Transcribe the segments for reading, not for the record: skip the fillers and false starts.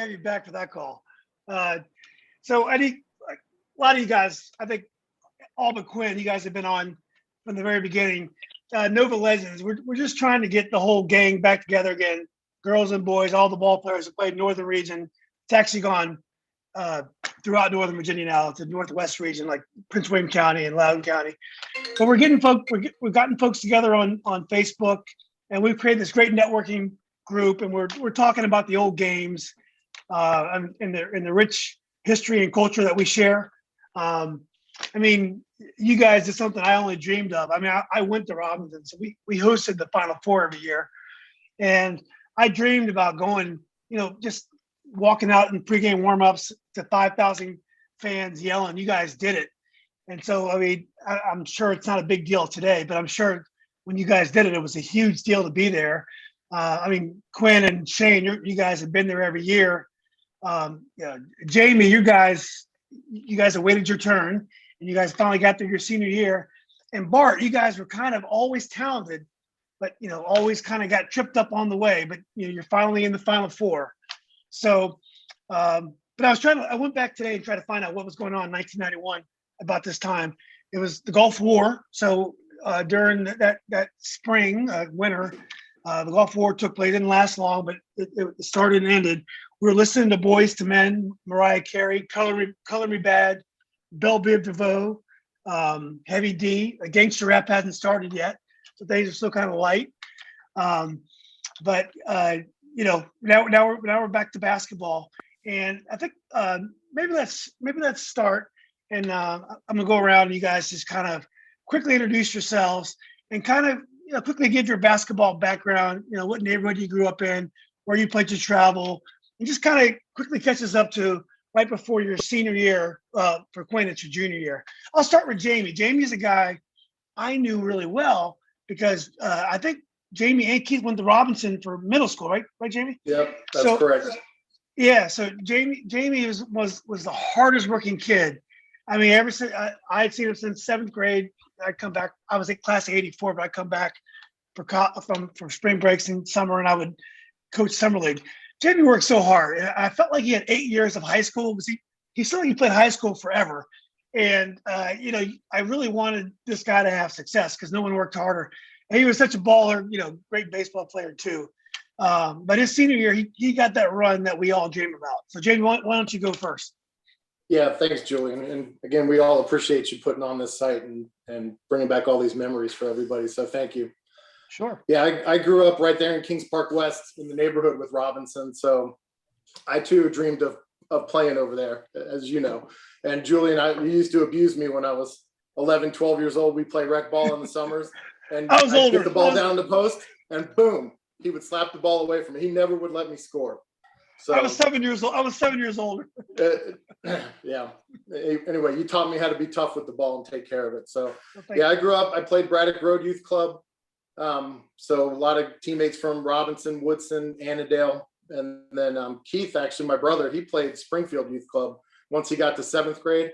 have you back for that call. So I think like, a lot of you guys, I think all but Quinn, you guys have been on from the very beginning. Nova Legends, we're just trying to get the whole gang back together again. Girls and boys, all the ball players that played Northern Region. It's actually gone throughout Northern Virginia now. It's the Northwest region, like Prince William County and Loudoun County. But we're getting we've gotten folks together on Facebook, and we've created this great networking group, and we're talking about the old games and the rich history and culture that we share. I mean, you guys did something I only dreamed of. I mean, I went to Robinson, so we hosted the Final Four every year, and I dreamed about going, just walking out in pregame warmups to 5,000 fans yelling. You guys did it, and so I mean, I'm sure it's not a big deal today, but I'm sure when you guys did it, it was a huge deal to be there. I mean, Quinn and Shane, you guys have been there every year. Jamie, you guys awaited your turn, and you guys finally got through your senior year. And Bart, you guys were kind of always talented, but always kind of got tripped up on the way. But you're finally in the Final Four. So, but I went back today and tried to find out what was going on in 1991 about this time. It was the Gulf War. So during that spring, winter, the Gulf War took place. It didn't last long, but it started and ended. We were listening to Boys to Men, Mariah Carey, Color Me Bad, Belle Biv DeVoe, Heavy D. Gangster rap hasn't started yet, so things are still kind of light. But now we're back to basketball, and I think maybe let's start. And I'm gonna go around, and you guys just kind of quickly introduce yourselves and kind of quickly give your basketball background. What neighborhood you grew up in, where you played to travel, and just kind of quickly catch us up to right before your senior year. For Quinn, it's your junior year. I'll start with Jamie. Jamie's a guy I knew really well because I think Jamie and Keith went to Robinson for middle school, right? Right, Jamie? Yep, that's correct. Yeah. So Jamie was the hardest working kid. I mean, ever since I had seen him since 7th grade. I'd come back. I was in class of '84, but I'd come back for spring breaks in summer, and I would coach summer league. Jamie worked so hard. I felt like he had 8 years of high school. He still he played high school forever, and I really wanted this guy to have success because no one worked harder. And he was such a baller, great baseball player too. But his senior year, he got that run that we all dream about. So Jamie, why don't you go first? Yeah, thanks, Julian. And again, we all appreciate you putting on this site and bringing back all these memories for everybody. So thank you. Sure. Yeah, I grew up right there in Kings Park West in the neighborhood with Robinson. So I too dreamed of playing over there, as you know. And Julian, you used to abuse me when I was 11, 12 years old. We play rec ball in the summers. And I'd get the ball down the post, and boom, he would slap the ball away from me. He never would let me score. So I was 7 years old. I was 7 years older. Yeah. Anyway, you taught me how to be tough with the ball and take care of it. So I grew up. I played Braddock Road Youth Club. So a lot of teammates from Robinson, Woodson, Annandale, and then Keith, actually my brother, he played Springfield Youth Club once he got to 7th grade.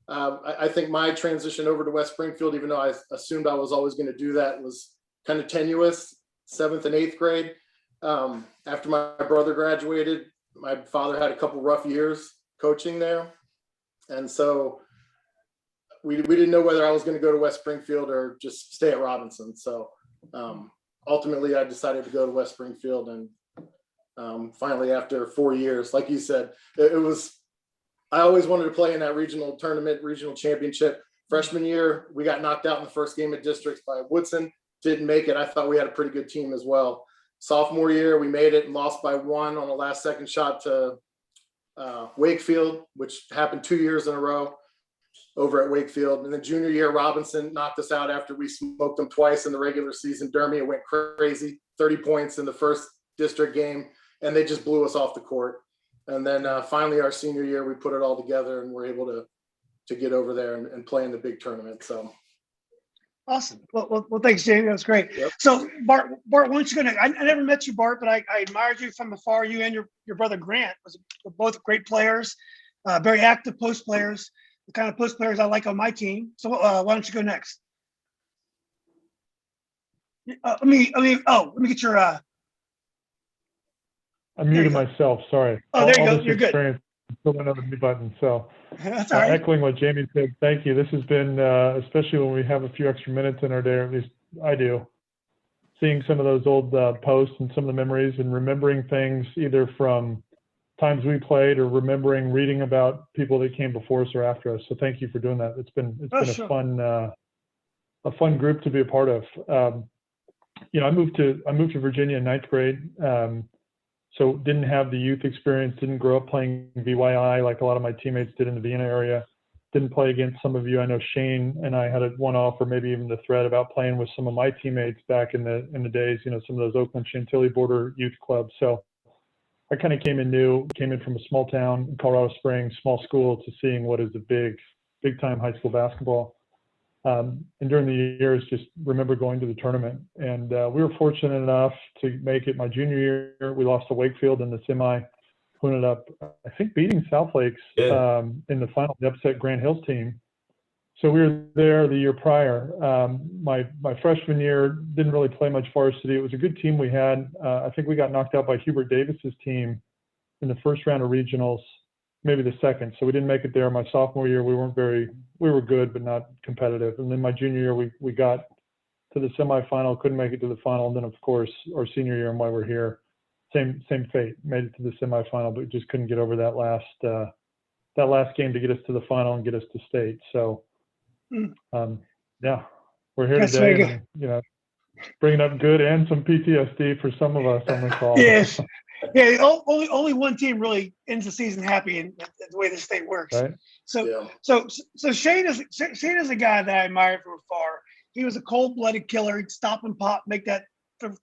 I think my transition over to West Springfield, even though I assumed I was always going to do that, was kind of tenuous. 7th and 8th grade. After my brother graduated, my father had a couple rough years coaching there. And so we didn't know whether I was going to go to West Springfield or just stay at Robinson. So ultimately I decided to go to West Springfield. And finally, after 4 years, like you said, I always wanted to play in that regional tournament, regional championship. Freshman year, we got knocked out in the first game of districts by Woodson. Didn't make it. I thought we had a pretty good team as well. Sophomore year, we made it and lost by 1 on the last second shot to Wakefield, which happened 2 years in a row over at Wakefield. And then junior year, Robinson knocked us out after we smoked them twice in the regular season. Dermia went crazy, 30 points in the first district game, and they just blew us off the court. And then finally, our senior year, we put it all together and were able to get over there and play in the big tournament. So. Awesome. Well, thanks, Jamie. That was great. Yep. So, Bart, why don't you I never met you, Bart, but I admired you from afar. You and your brother Grant were both great players, very active post players, the kind of post players I like on my team. So, why don't you go next? Let me get your. I muted myself. Sorry. Oh, there you all go. This You're good. experience, still another mute button. So That's all right. echoing what Jamie said, thank you. This has been, especially when we have a few extra minutes in our day, or at least I do, seeing some of those old posts and some of the memories and remembering things either from times we played or remembering reading about people that came before us or after us. So thank you for doing that. It's been Sure. a fun group to be a part of. I moved to Virginia in ninth grade. So didn't have the youth experience, didn't grow up playing VYI like a lot of my teammates did in the Vienna area. Didn't play against some of you. I know Shane and I had a one-off or maybe even the thread about playing with some of my teammates back in the days, some of those Oakland Chantilly border youth clubs. So I kind of came in from a small town in Colorado Springs, small school, to seeing what is a big time high school basketball. And during the years, just remember going to the tournament. And we were fortunate enough to make it my junior year. We lost to Wakefield in the semi, who ended up, I think, beating South Lakes in the final, the upset Grand Hills team. So we were there the year prior. My freshman year, didn't really play much varsity. It was a good team we had. I think we got knocked out by Hubert Davis's team in the first round of regionals, maybe the second. So we didn't make it there. My sophomore year, we were good, but not competitive. And then my junior year, we got to the semifinal, couldn't make it to the final. And then, of course, our senior year and why we're here, same fate. Made it to the semifinal, but just couldn't get over that last game to get us to the final and get us to state. So, we're here today, and, bringing up good and some PTSD for some of us on the call. Yes. Yeah, only one team really ends the season happy, and that's the way the state works. Right. So Shane is a guy that I admired from afar. He was a cold-blooded killer. He'd stop and pop, make that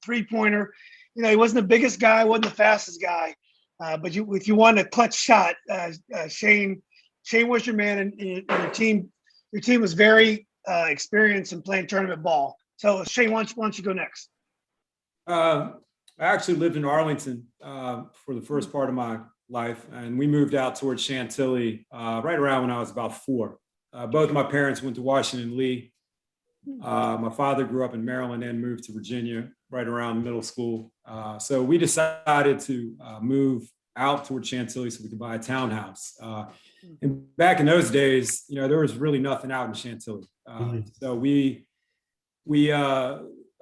three-pointer. He wasn't the biggest guy, wasn't the fastest guy, but if you want a clutch shot, Shane was your man, and your team was very experienced in playing tournament ball. So Shane, why don't you go next? I actually lived in Arlington for the first part of my life, and we moved out towards Chantilly right around when I was about 4. Both of my parents went to Washington Lee. My father grew up in Maryland and moved to Virginia right around middle school. So we decided to move out toward Chantilly so we could buy a townhouse. And back in those days, there was really nothing out in Chantilly. So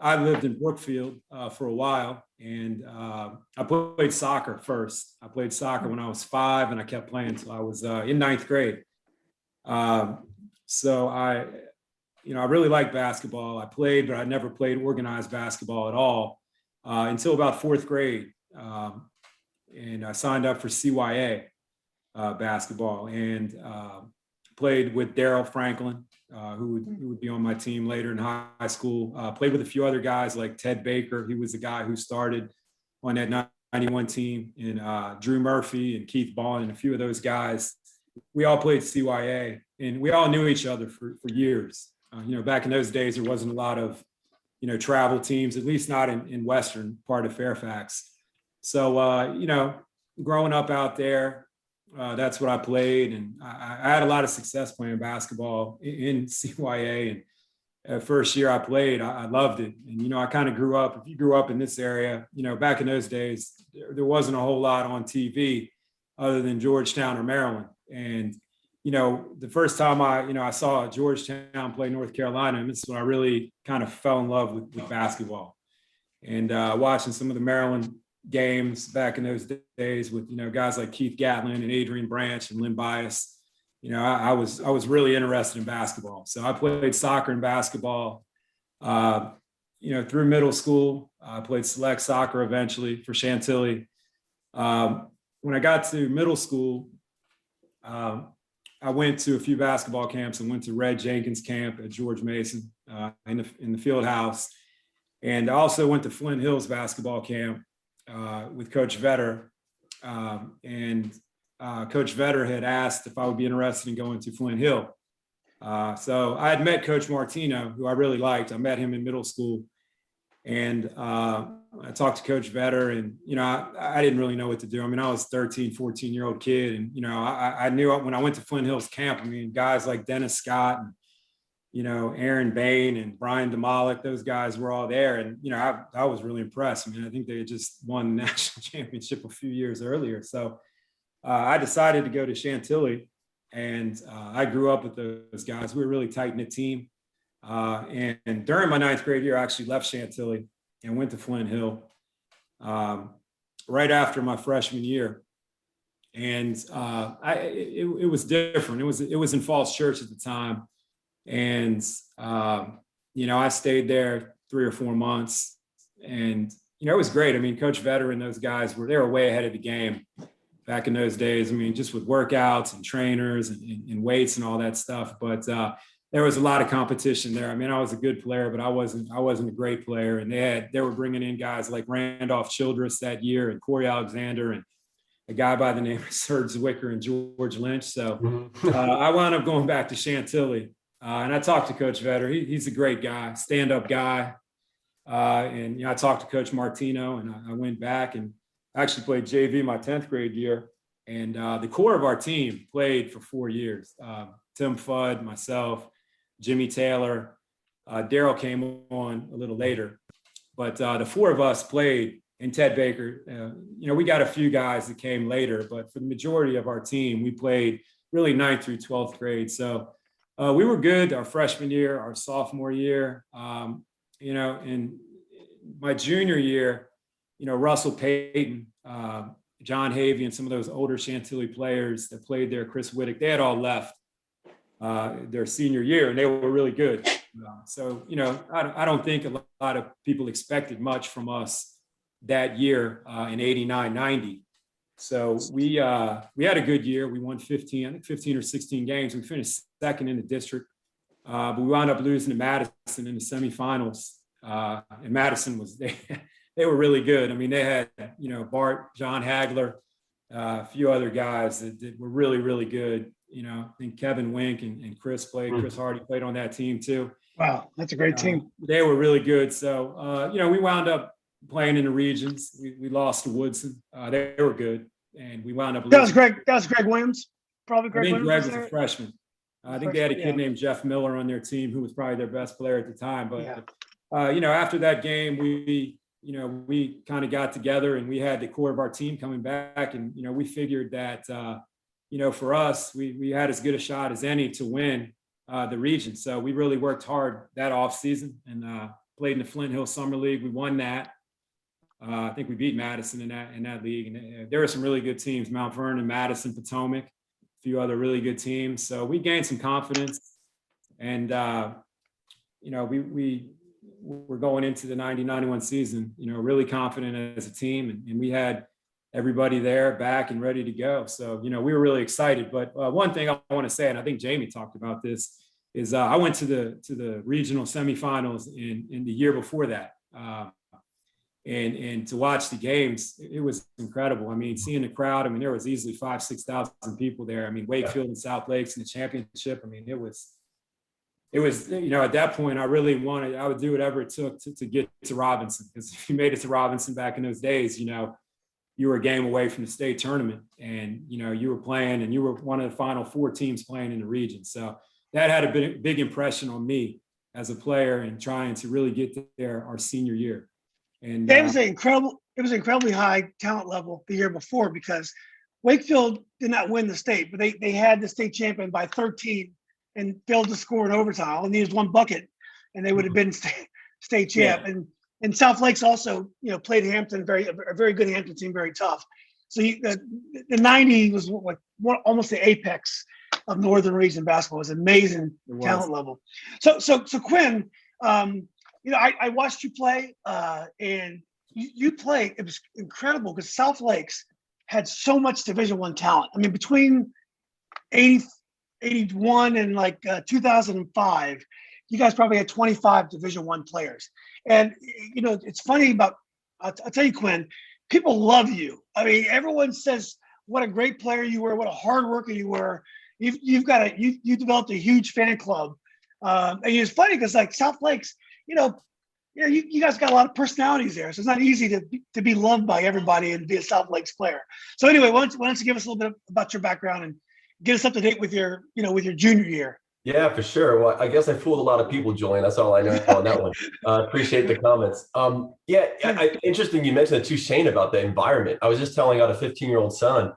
I lived in Brookfield for a while, and I played soccer first. I played soccer when I was 5, and I kept playing until I was in ninth grade. So I really liked basketball. I played, but I never played organized basketball at all until about 4th grade. And I signed up for CYA basketball and played with Daryl Franklin, who would be on my team later in high school. Played with a few other guys like Ted Baker. He was the guy who started on that 91 team, and Drew Murphy and Keith Bond and a few of those guys. We all played CYA, and we all knew each other for years. Back in those days, there wasn't a lot of, travel teams, at least not in Western part of Fairfax. So, growing up out there, that's what I played. And I had a lot of success playing basketball in CYA. And first year I played, I loved it. And, I kind of grew up, if you grew up in this area, back in those days, there wasn't a whole lot on TV other than Georgetown or Maryland. And, the first time I saw Georgetown play North Carolina, and this is when I really kind of fell in love with basketball. And watching some of the Maryland games back in those days with, guys like Keith Gatlin and Adrian Branch and Lynn Bias, I was really interested in basketball. So I played soccer and basketball, through middle school. I played select soccer eventually for Chantilly. When I got to middle school, I went to a few basketball camps and went to Red Jenkins camp at George Mason in the field house. And I also went to Flint Hills basketball camp with Coach Vetter. Coach Vetter had asked if I would be interested in going to Flint Hill. So I had met Coach Martino, who I really liked. I met him in middle school. And I talked to Coach Vetter, and, I didn't really know what to do. I mean, I was 13, 14-year-old kid. And, I knew when I went to Flint Hills camp, guys like Dennis Scott and, Aaron Bain and Brian DeMollick, those guys were all there. And, I was really impressed. I mean, I think they had just won the national championship a few years earlier. So I decided to go to Chantilly, and I grew up with those guys. We were a really tight-knit team. And during my 9th grade year, I actually left Chantilly and went to Flint Hill right after my freshman year. And it was different. It was in Falls Church at the time. And, I stayed there 3 or 4 months, and, it was great. I mean, Coach Vetter and those guys they were way ahead of the game back in those days. I mean, just with workouts and trainers and weights and all that stuff. But there was a lot of competition there. I mean, I was a good player, but I wasn't a great player. And they were bringing in guys like Randolph Childress that year, and Corey Alexander, and a guy by the name of Serge Zwicker and George Lynch. So I wound up going back to Chantilly. And I talked to Coach Vetter. He's a great guy, stand-up guy. And I talked to Coach Martino, and I went back and actually played JV my 10th grade year. And the core of our team played for 4 years. Tim Fudd, myself, Jimmy Taylor, Daryl came on a little later. But the 4 of us played, and Ted Baker. We got a few guys that came later, but for the majority of our team, we played really 9th through 12th grade. So we were good our freshman year, our sophomore year, in my junior year, Russell Payton, John Havey, and some of those older Chantilly players that played there, Chris Whittick, they had all left their senior year, and they were really good. So, I don't think a lot of people expected much from us that year in 89, 90. So we had a good year. We won 15 or 16 games. We finished 2nd in the district, but we wound up losing to Madison in the semifinals. And Madison they were really good. I mean, they had, Bart, John Hagler, a few other guys that were really, really good. I think Kevin Wink and Chris played. Chris Hardy played on that team too. Wow, that's a great team. They were really good. So, we wound up playing in the regions. We lost to Woodson. They were good. And we wound up losing. That was Greg Williams. Probably Greg Williams. Greg was a freshman. I think they had a kid named Jeff Miller on their team, who was probably their best player at the time. But, after that game, we kind of got together, and we had the core of our team coming back. And, we figured that, for us, we had as good a shot as any to win the region. So we really worked hard that off season and played in the Flint Hill Summer League. We won that. I think we beat Madison in that league. And there were some really good teams, Mount Vernon, Madison, Potomac, a few other really good teams. So we gained some confidence. And, we were going into the 90-91 season, really confident as a team. And we had everybody there back and ready to go. So, we were really excited. But one thing I want to say, and I think Jamie talked about this, is I went to the regional semifinals in the year before that. And to watch the games, it was incredible. I mean, seeing the crowd, there was easily 5,000-6,000 people there. Wakefield and South Lakes in the championship. It was, at that point, I would do whatever it took to get to Robinson, because if you made it to Robinson back in those days, you were a game away from the state tournament, and, you were playing, and you were one of the final 4 teams playing in the region. So that had a big impression on me as a player, and trying to really get there our senior year. And it was incredibly high talent level the year before, because Wakefield did not win the state, but they had the state champion by 13 and failed to score in overtime. All they needed was 1 bucket, and they would have been state champ. Yeah. And South Lakes also, played Hampton, a very good Hampton team, very tough. So the 90 was almost the apex of Northern Region basketball. It was amazing talent level. So Quinn, I watched you play, and you played. It was incredible, because South Lakes had so much Division I talent. Between 81 and 2005, you guys probably had 25 Division I players. And it's funny I'll tell you, Quinn, people love you. Everyone says what a great player you were, what a hard worker you were. You developed a huge fan club, and it's funny because South Lakes, you guys got a lot of personalities there, so it's not easy to be loved by everybody and be a South Lakes player. So anyway, why don't you give us a little bit about your background and get us up to date with your junior year? Yeah, for sure. Well, I guess I fooled a lot of people, Julian. That's all I know on that one. Appreciate the comments. Yeah, interesting you mentioned it too, Shane, about the environment. I was just telling out a 15-year-old son,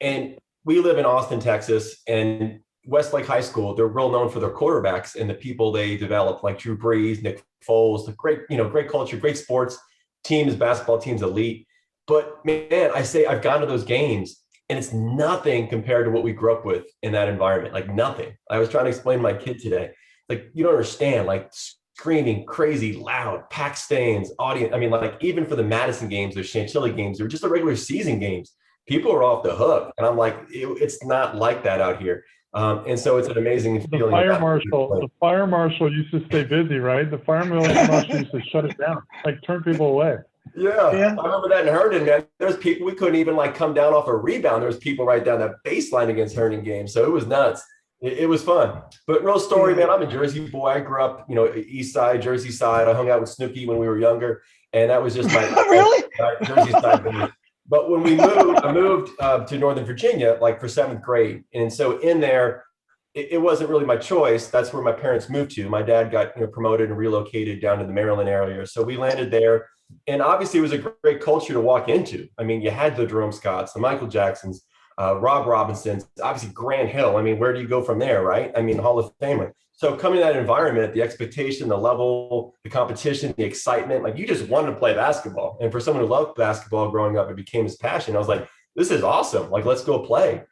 and we live in Austin, Texas, and Westlake High School, they're real known for their quarterbacks and the people they develop, like Drew Brees, Nick Foles, the great, great culture, great sports teams, basketball teams, elite. But man, I say I've gone to those games and it's nothing compared to what we grew up with in that environment. Like nothing. I was trying to explain to my kid today, like, you don't understand, like screaming, crazy, loud, packed stands, audience. I mean, like even for the Madison games, those Chantilly games, or just the regular season games, people are off the hook. And I'm like, it's not like that out here. And so it's an amazing feeling. The fire marshal used to stay busy, right? The fire marshal used to shut it down, like turn people away. Yeah, I remember that in Herndon, man. There's people, we couldn't even like come down off a rebound. There was people right down that baseline against Herndon games. So it was nuts. It was fun. But real story, man, I'm a Jersey boy. I grew up, East Side, Jersey Side. I hung out with Snooki when we were younger. And that was just my really? Jersey Side. But when we moved, I moved to Northern Virginia, like for 7th grade. And so in there, it wasn't really my choice. That's where my parents moved to. My dad got promoted and relocated down to the Maryland area. So we landed there. And obviously it was a great culture to walk into. I mean, you had the Jerome Scotts, the Michael Jacksons, Rob Robinsons, obviously Grant Hill. I mean, where do you go from there, right? I mean, Hall of Famer. So coming to that environment, the expectation, the level, the competition, the excitement, like you just wanted to play basketball. And for someone who loved basketball growing up, it became his passion. I was like, this is awesome. Like, let's go play.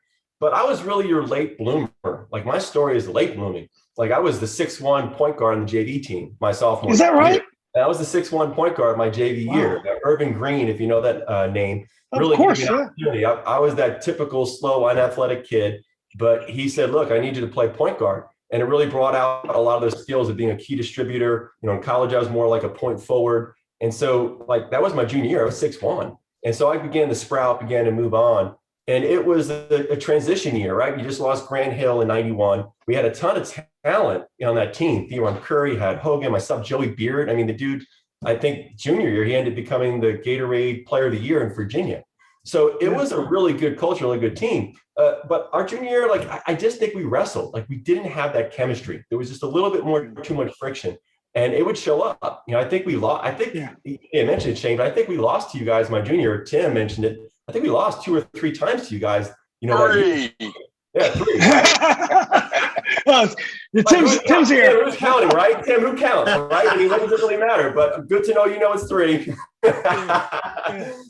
But I was really your late bloomer. Like my story is late blooming. Like I was the 6'1" point guard on the JV team, my sophomore year. Is that right? I was the 6'1" point guard my JV year. Irvin Green, if you know that name, really gave me an opportunity. I was that typical slow, unathletic kid, but he said, look, I need you to play point guard. And it really brought out a lot of those skills of being a key distributor. In college, I was more like a point forward. And so like that was my junior year. I was 6'1". And so I began to sprout, began to move on. And it was a transition year, right? You just lost Grant Hill in 91. We had a ton of talent on that team. Theron Curry, had Hogan, myself, Joey Beard. I mean, the dude, I think junior year, he ended up becoming the Gatorade Player of the Year in Virginia. So it was a really good culture, really good team. But our junior year, like, I just think we wrestled. Like, we didn't have that chemistry. There was just a little bit more, too much friction. And it would show up. I think we lost. I think you mentioned it, Shane, but I think we lost to you guys my junior year. Tim mentioned it. I think we lost 2 or 3 times to you guys. Three. Yeah, 3. Tim's here. Who's counting, right? Tim, who counts, right? I mean, what does it really matter? But good to know it's 3.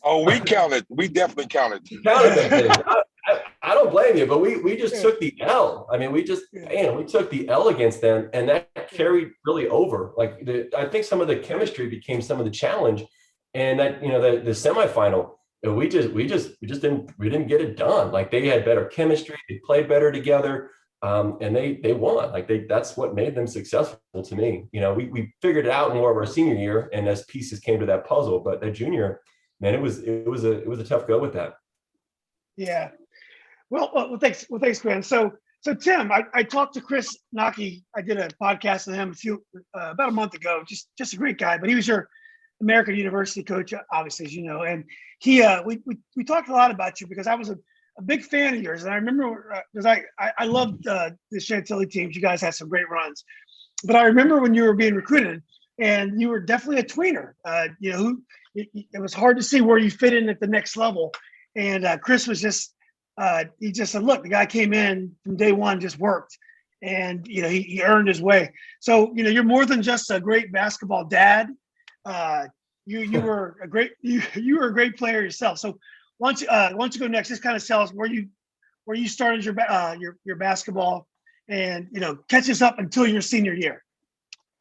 Oh, we counted. We definitely counted. I don't blame you, but we just took the L. I mean, we took the L against them, and that carried really over. Like, I think some of the chemistry became some of the challenge, and that the semifinal. We didn't get it done. Like they had better chemistry, they played better together, and they won. Like that's what made them successful to me. We figured it out more of our senior year, and as pieces came to that puzzle. But that junior, man, it was a tough go with that. Yeah. Well, thanks. Well, thanks, Quinn. So Tim, I talked to Chris Naki. I did a podcast with him about a month ago. Just a great guy, but he was your American University coach, obviously, as you know, and he we talked a lot about you because I was a big fan of yours, and I remember because I loved the Chantilly teams. You guys had some great runs, but I remember when you were being recruited, and you were definitely a tweener. It was hard to see where you fit in at the next level, and Chris was he just said, look, the guy came in from day one, just worked, and he earned his way. So you're more than just a great basketball dad. You were a great player yourself. So why don't you go next? Just kind of tell us where you started your basketball, and catch us up until your senior year.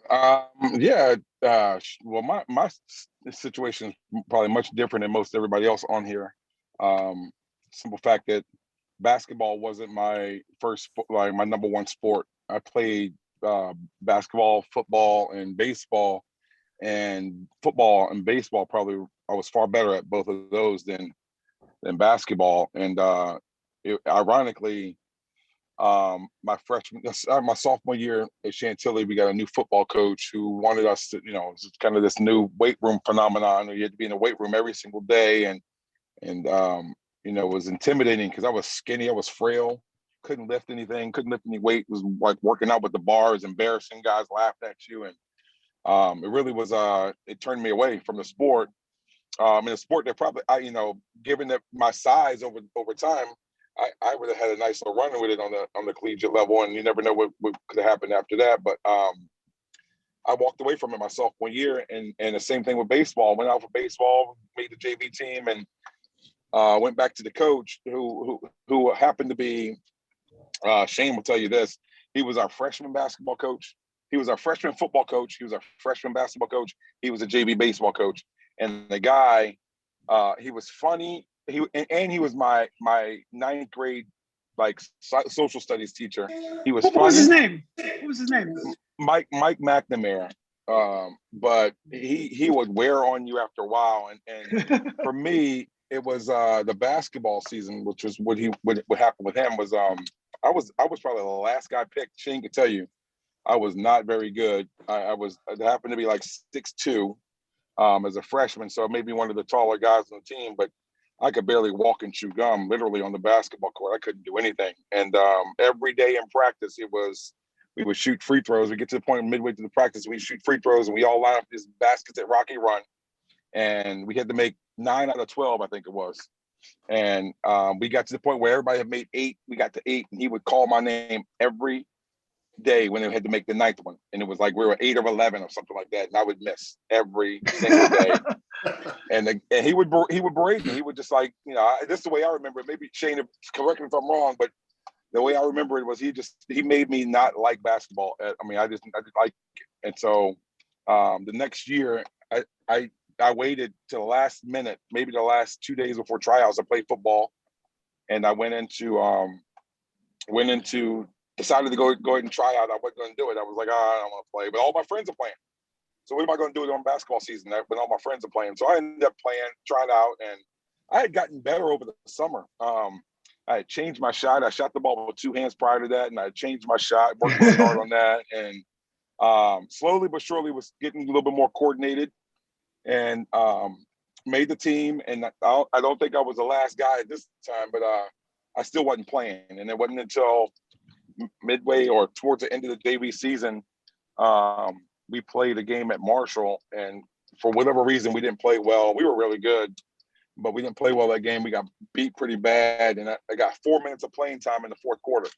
Well, my situation is probably much different than most everybody else on here. Simple fact that basketball wasn't my my number one sport. I played basketball, football, and baseball. And football and baseball, probably I was far better at both of those than basketball. And ironically, my sophomore year at Chantilly, we got a new football coach who wanted us to, it's kind of this new weight room phenomenon. You had to be in the weight room every single day, and it was intimidating because I was skinny, I was frail, couldn't lift anything, couldn't lift any weight, was like working out with the bars, embarrassing, guys laughed at you. And it really was, it turned me away from the sport. In a sport that probably, given that my size over time, I would have had a nice little run with it on the collegiate level, and you never know what could have happened after that. But I walked away from it my sophomore year, and the same thing with baseball. Went out for baseball, made the JV team, and went back to the coach who happened to be, Shane will tell you this, he was our freshman basketball coach. He was our freshman football coach. He was our freshman basketball coach. He was a JV baseball coach. And the guy, he was funny. He was my ninth grade, like, social studies teacher. He was funny. What was his name? What was his name? Mike McNamara. But he would wear on you after a while. And for me, it was the basketball season, which was what happened with him was I was probably the last guy picked. Shane could tell you, I was not very good. I happened to be like 6'2" as a freshman, so maybe one of the taller guys on the team, but I could barely walk and chew gum, literally on the basketball court. I couldn't do anything. And every day in practice, we would shoot free throws. We get to the point midway through the practice, we shoot free throws, and we all line up these baskets at Rocky Run, and we had to make 9 out of 12, I think it was. And we got to the point where everybody had made 8. We got to 8, and he would call my name every day when they had to make the 9th one, and it was like we were 8 of 11 or something like that, and I would miss every single day. and he would berate me. He would just, like, this is the way I remember it. Maybe Shane, correct me if I'm wrong, but the way I remember it was he made me not like basketball. I didn't like it. And so the next year I waited to the last minute, maybe the last 2 days before tryouts. I played football, and I decided to go ahead and try out. I wasn't going to do it. I was like, I don't want to play, but all my friends are playing. So what am I going to do during basketball season when all my friends are playing? So I ended up playing, trying out, and I had gotten better over the summer. I had changed my shot. I shot the ball with 2 hands prior to that, and I had changed my shot, worked really hard on that, and slowly but surely was getting a little bit more coordinated, and made the team. And I don't think I was the last guy at this time, but I still wasn't playing. And it wasn't until midway or towards the end of the JV season, we played a game at Marshall, and for whatever reason, we didn't play well. We were really good, but we didn't play well that game. We got beat pretty bad, and I got 4 minutes of playing time in the fourth quarter.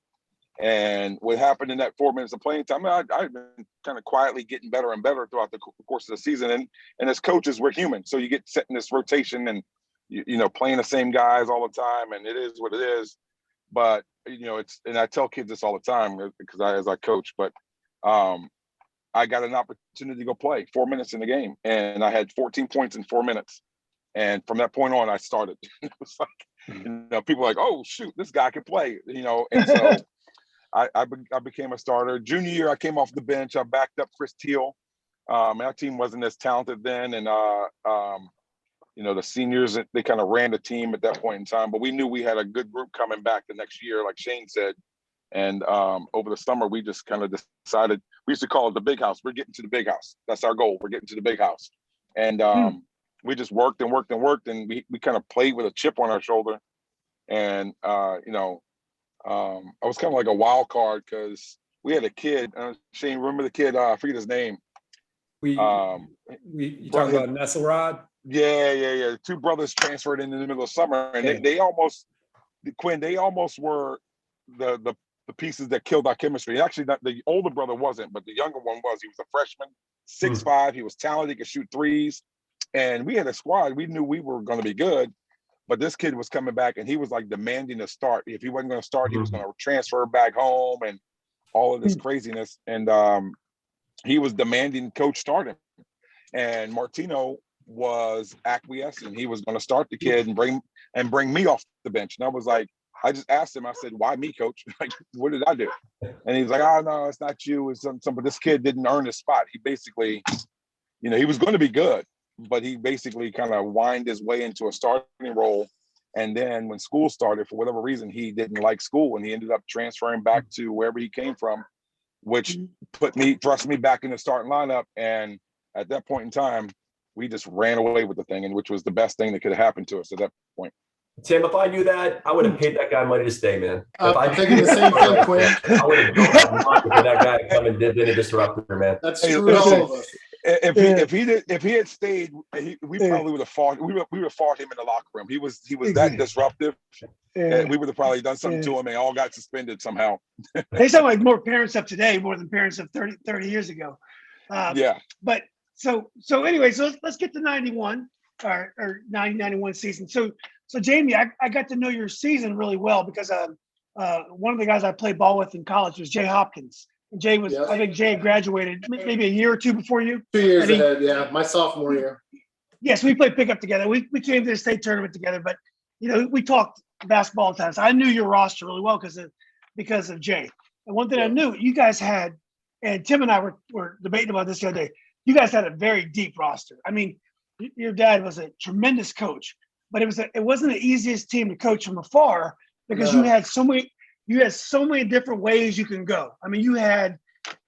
And what happened in that 4 minutes of playing time, I've been kind of quietly getting better and better throughout the course of the season. And as coaches, we're human, so you get set in this rotation and playing the same guys all the time, and it is what it is. But and I tell kids this all the time because as I coach, but I got an opportunity to go play 4 minutes in the game, and I had 14 points in 4 minutes. And from that point on, I started. It was like, people were like, oh shoot, this guy can play, And so I became a starter. Junior year, I came off the bench. I backed up Chris Teal. Our team wasn't as talented then, and the seniors, they kind of ran the team at that point in time. But we knew we had a good group coming back the next year, like Shane said. And over the summer, we just kind of decided, we used to call it the big house. We're getting to the big house. That's our goal. We're getting to the big house. And we just worked and worked and worked. And we kind of played with a chip on our shoulder. And, I was kind of like a wild card because we had a kid. Shane, remember the kid? I forget his name. You talking about Nesselrod? Yeah. 2 brothers transferred in the middle of summer. And they almost, Quinn, they almost were the pieces that killed our chemistry. Actually, the older brother wasn't, but the younger one was. He was a freshman, 6'5". He was talented. He could shoot threes. And we had a squad. We knew we were going to be good. But this kid was coming back, and he was like demanding to start. If he wasn't going to start, he was going to transfer back home and all of this craziness. And he was demanding coach start him. And Martino was acquiescing. He was going to start the kid and bring me off the bench. And I was like, I just asked him, I said, why me, coach? Like, what did I do? And he's like, oh, no, it's not you. It's something. But this kid didn't earn his spot. He basically, he was going to be good, but he basically kind of whined his way into a starting role. And then when school started, for whatever reason, he didn't like school, and he ended up transferring back to wherever he came from, which thrust me back in the starting lineup. And at that point in time, we just ran away with the thing, and which was the best thing that could have happened to us at that point. Tim, if I knew that, I would have paid that guy money to stay, man. I'm thinking the same thing, Quinn. I would have built that money for that guy to come and did a disruptor, man. That's Hey, true. listen, All of us. If he had stayed, we probably would have fought. We would have fought him in the locker room. He was that disruptive. We would have probably done something to him and all got suspended somehow. They sound like more parents of today, more than parents of 30 years ago. Yeah. But so anyway, so let's get to 91 or 90-91 season. So Jamie, I got to know your season really well because one of the guys I played ball with in college was Jay Hopkins. And Jay was, I think Jay graduated maybe a year or two before you. 2 years ahead, yeah, my sophomore year. Yes, we played pickup together. We came to the state tournament together, but we talked basketball at times. I knew your roster really well because of Jay. And one thing I knew, you guys had, and Tim and I were debating about this the other day, you guys had a very deep roster. I mean, your dad was a tremendous coach, but it wasn't the easiest team to coach from afar because you had so many different ways you can go. I mean, you had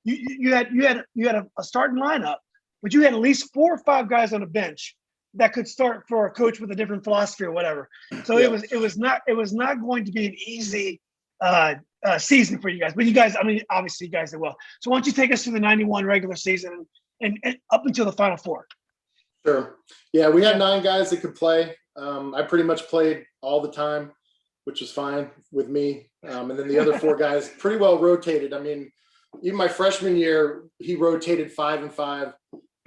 a starting lineup, but you had at least 4 or 5 guys on the bench that could start for a coach with a different philosophy or whatever. So it was not going to be an easy season for you guys. But you guys, I mean, obviously you guys did well. So why don't you take us through the 91 regular season and up until the Final Four? Sure. Yeah, we had 9 guys that could play. I pretty much played all the time, which was fine with me. And then the other 4 guys pretty well rotated. I mean, even my freshman year, he rotated 5 and 5.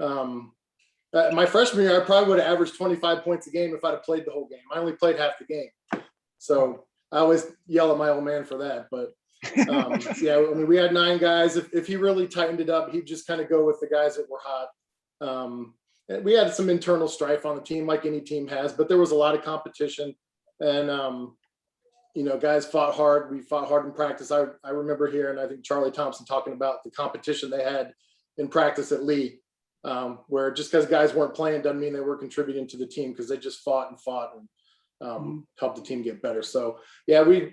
My freshman year, I probably would have averaged 25 points a game if I'd have played the whole game. I only played half the game. So I always yell at my old man for that. But yeah, I mean, we had 9 guys. If he really tightened it up, he'd just kind of go with the guys that were hot. We had some internal strife on the team, like any team has, but there was a lot of competition. And, guys fought hard. We fought hard in practice. I remember hearing, I think, Charlie Thompson talking about the competition they had in practice at Lee, where just because guys weren't playing doesn't mean they were contributing to the team, because they just fought and helped the team get better. So, yeah, we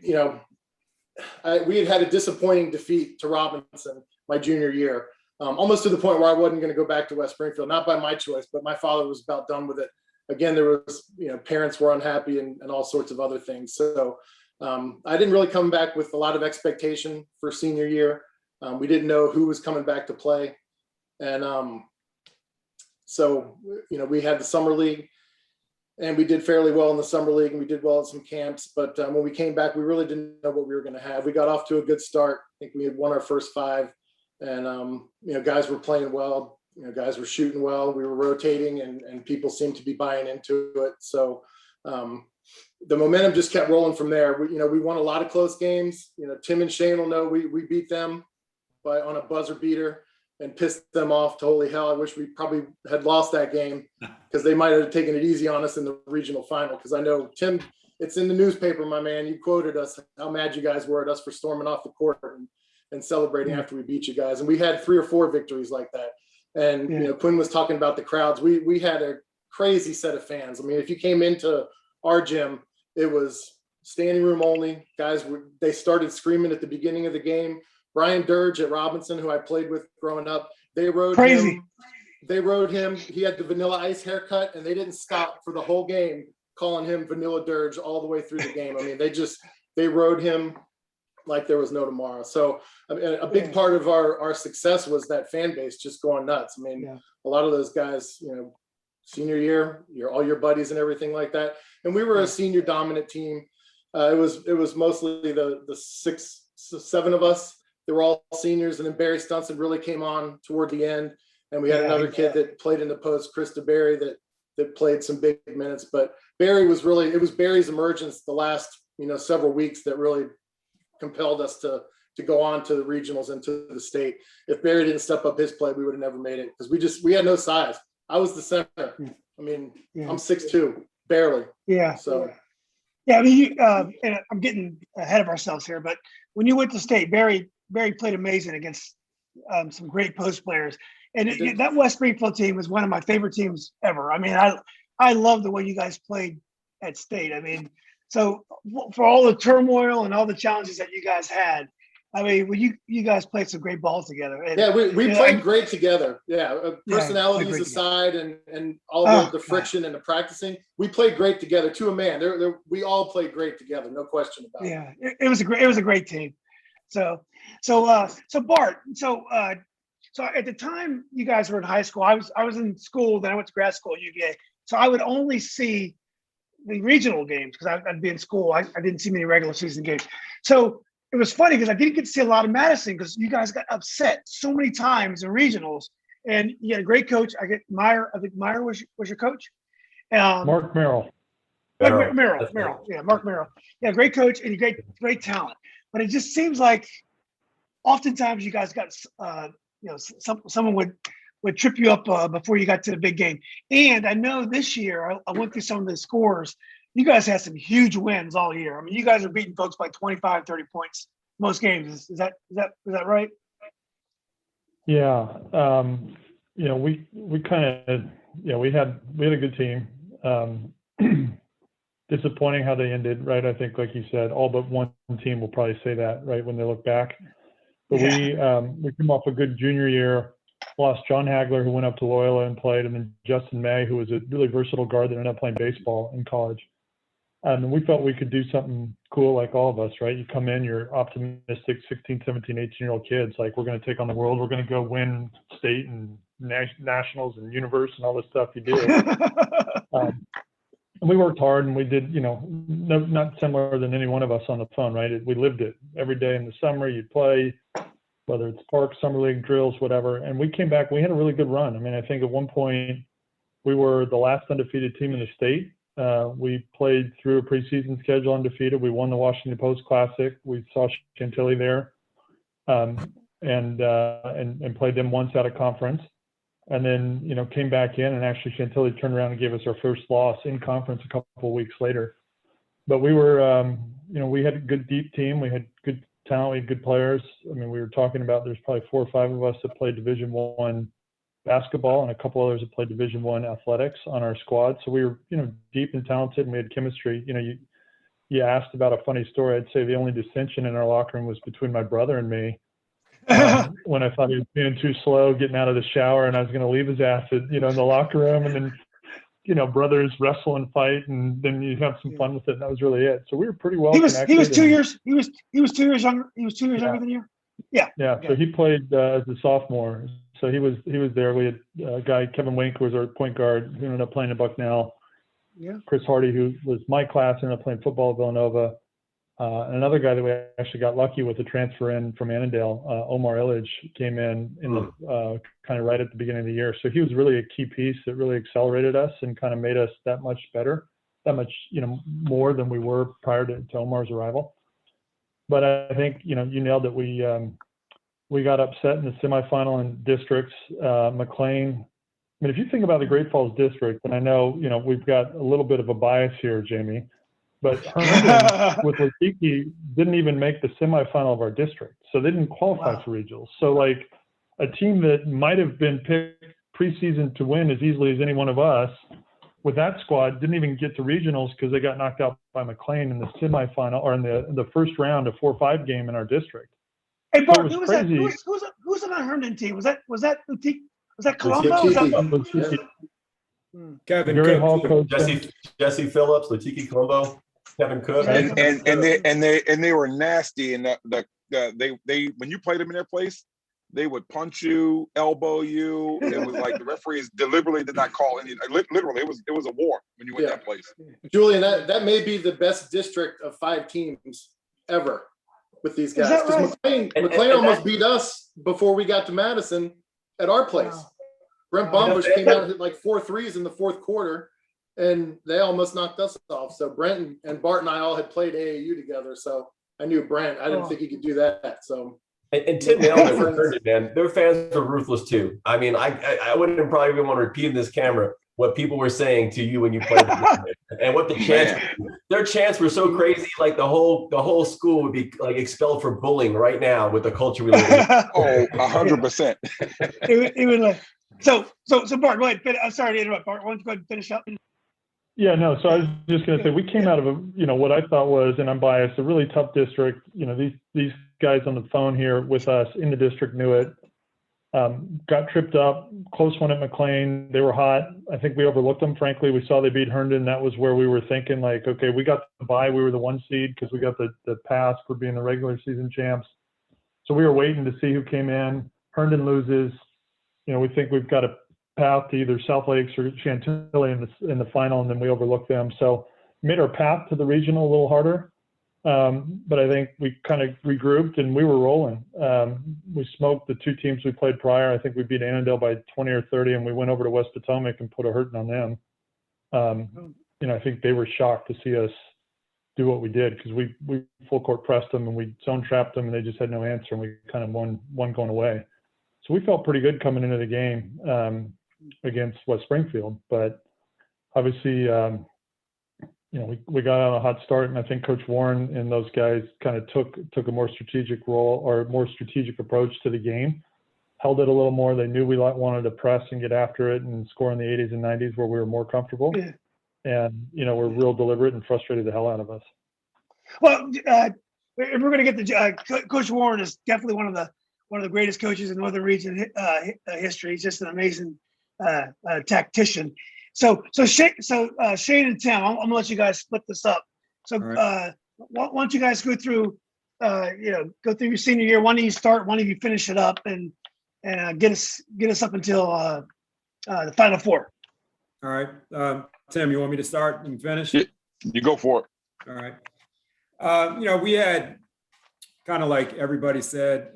had a disappointing defeat to Robinson my junior year. Almost to the point where I wasn't going to go back to West Springfield, not by my choice, but my father was about done with it. Again, there was, parents were unhappy and all sorts of other things. So I didn't really come back with a lot of expectation for senior year. We didn't know who was coming back to play. And so, we had the summer league and we did fairly well in the summer league and we did well at some camps. But when we came back, we really didn't know what we were going to have. We got off to a good start. I think we had won our first 5. And, guys were playing well, guys were shooting well, we were rotating and people seemed to be buying into it. So the momentum just kept rolling from there. We won a lot of close games. Tim and Shane will know we beat them on a buzzer beater and pissed them off to holy hell. I wish we probably had lost that game because they might have taken it easy on us in the regional final. Because I know, Tim, it's in the newspaper, my man, you quoted us, how mad you guys were at us for storming off the court and celebrating after we beat you guys. And we had 3 or 4 victories like that. And, Quinn was talking about the crowds. We had a crazy set of fans. I mean, if you came into our gym, it was standing room only. Guys, they started screaming at the beginning of the game. Brian Dirge at Robinson, who I played with growing up, they rode him. They rode him. He had the Vanilla Ice haircut, and they didn't stop for the whole game calling him Vanilla Dirge all the way through the game. I mean, they rode him like there was no tomorrow. So a big part of our success was that fan base just going nuts. I mean, a lot of those guys, senior year, all your buddies and everything like that. And we were a senior dominant team. It was mostly the 6, 7 of us. They were all seniors. And then Barry Stunson really came on toward the end. And we had another kid that played in the post, Chris DeBerry, that played some big minutes. But Barry was it was Barry's emergence the last, several weeks that really compelled us to go on to the regionals and to the state. If Barry didn't step up his play, we would have never made it because we had no size. I was the center. I mean, I'm 6'2", barely. Yeah. So. Yeah, I mean, and I'm getting ahead of ourselves here, but when you went to state, Barry played amazing against some great post players, and that West Springfield team was one of my favorite teams ever. I mean, I love the way you guys played at state. I mean, so for all the turmoil and all the challenges that you guys had, I mean, well, you guys played some great balls together. And, Yeah, we know, played great together. Yeah, personalities great aside, and all the friction and the practicing, we played great together to a man. We all played great together, no question about it. Yeah, it was a great team. So Bart, so at the time you guys were in high school, I was in school, then I went to grad school at UVA. So I would only see the regional games because I'd be in school. I didn't see many regular season games. So it was funny because I didn't get to see a lot of Madison because you guys got upset so many times in regionals. And you had a great coach. I think Meyer was your coach. Mark Merrill. Merrill. Yeah, Mark Merrill. Yeah, great coach and great talent. But it just seems like oftentimes you guys got someone would trip you up before you got to the big game. And I know this year I went through some of the scores. You guys had some huge wins all year. I mean, you guys are beating folks by 25, 30 points most games. Is that right? Yeah. We kind of, we had a good team. Disappointing how they ended, right? I think, like you said, all but one team will probably say that, right, when they look back. But we came off a good junior year, lost John Hagler, who went up to Loyola and played, and then Justin May, who was a really versatile guard that ended up playing baseball in college. And we felt we could do something cool like all of us, right? You come in, you're optimistic, 16, 17, 18-year-old kids, like, we're going to take on the world. We're going to go win state and nationals and universe and all this stuff you do. And we worked hard, and we did, not similar than any one of us on the phone, right? We lived it every day in the summer. You'd play, whether it's parks, summer league drills, whatever. And we came back, we had a really good run. I mean, I think at one point we were the last undefeated team in the state. We played through a preseason schedule undefeated. We won the Washington Post Classic. We saw Chantilly there, and played them once out of conference. And then, came back in, and actually Chantilly turned around and gave us our first loss in conference a couple of weeks later. But we were, we had a good deep team. We had good talent. We had good players. I mean, we were talking about there's probably 4 or 5 of us that played Division I basketball, and a couple others that played Division I athletics on our squad. So we were, deep and talented, and we had chemistry. You asked about a funny story. I'd say the only dissension in our locker room was between my brother and me. When I thought he was being too slow getting out of the shower, and I was going to leave his ass in the locker room, and then brothers wrestle and fight, and then you have some fun with it, and that was really it. So we were pretty well connected. He was 2 years younger. He was 2 years younger than you. Yeah. So he played as a sophomore, so he was there. We had a guy, Kevin Wink, who was our point guard, who ended up playing at Bucknell. Yeah. Chris Hardy, who was my class, ended up playing football at Villanova. And another guy that we actually got lucky with, a transfer in from Annandale, Omar Illich, came in the kind of right at the beginning of the year. So he was really a key piece that really accelerated us and kind of made us that much better, that much more than we were prior to Omar's arrival. But I think you nailed it. We got upset in the semifinal in districts. McLean. I mean, if you think about the Great Falls district, and I know we've got a little bit of a bias here, Jamie. But Herndon with Latiki didn't even make the semifinal of our district. So they didn't qualify for regionals. So like a team that might have been picked preseason to win as easily as any one of us, with that squad, didn't even get to regionals because they got knocked out by McLean in the semifinal or in the first round, a 4-5 game in our district. Hey, Bart, who was that? Who's on that Herndon team? Was that Latiki? Was that Colombo? Kevin Gary Cook, Hall coach, Jesse Phillips, Latiki Colombo, Kevin Cook, and they were nasty. And they when you played them in their place, they would punch you, elbow you. It was like the referees deliberately did not call any. Literally, it was a war when you went that place. Julian, that may be the best district of 5 teams ever with these guys. Because McLean almost beat us before we got to Madison at our place. Wow. Brent Bombush came out and hit like 4 threes in the fourth quarter, and they almost knocked us off. So Brent and Bart and I all had played AAU together, so I knew Brent. I didn't think he could do that. So and Tim nailed it, man. Their fans are ruthless too. I mean, I wouldn't probably even want to repeat in this camera what people were saying to you when you played and what the chants. Their chants were so crazy, like the whole school would be like expelled for bullying right now with the culture we live in. Oh, 100%. It would like. So Bart, go ahead. I'm sorry to interrupt. Bart, why don't you go ahead and finish up? Yeah, no. So I was just going to say we came out of what I thought was, and I'm biased, a really tough district. These guys on the phone here with us in the district knew it. Got tripped up, close one at McLean. They were hot. I think we overlooked them. Frankly, we saw they beat Herndon. That was where we were thinking, like, okay, we got the bye. We were the 1 seed because we got the pass for being the regular season champs. So we were waiting to see who came in. Herndon loses. We think we've got a path to either South Lakes or Chantilly in the final, and then we overlooked them. So made our path to the regional a little harder. But I think we kind of regrouped and we were rolling. We smoked the 2 teams we played prior. I think we beat Annandale by 20 or 30, and we went over to West Potomac and put a hurting on them. I think they were shocked to see us do what we did because we full court pressed them and we zone trapped them and they just had no answer, and we kind of won going away. So we felt pretty good coming into the game against West Springfield. But obviously, we got on a hot start, and I think Coach Warren and those guys kind of took a more strategic role or a more strategic approach to the game, held it a little more. They knew we wanted to press and get after it and score in the 80s and 90s where we were more comfortable. Yeah. And, we're real deliberate and frustrated the hell out of us. Well, if we're going to get the Coach Warren is definitely one of the greatest coaches in Northern Region history. He's just an amazing tactician. So Shane and Tim, I'm gonna let you guys split this up. So right. Why don't you guys go through your senior year? One of you start, one of you finish it up, and get us up until the Final Four. All right, Tim, you want me to start and finish? You go for it. All right. We had kind of like everybody said.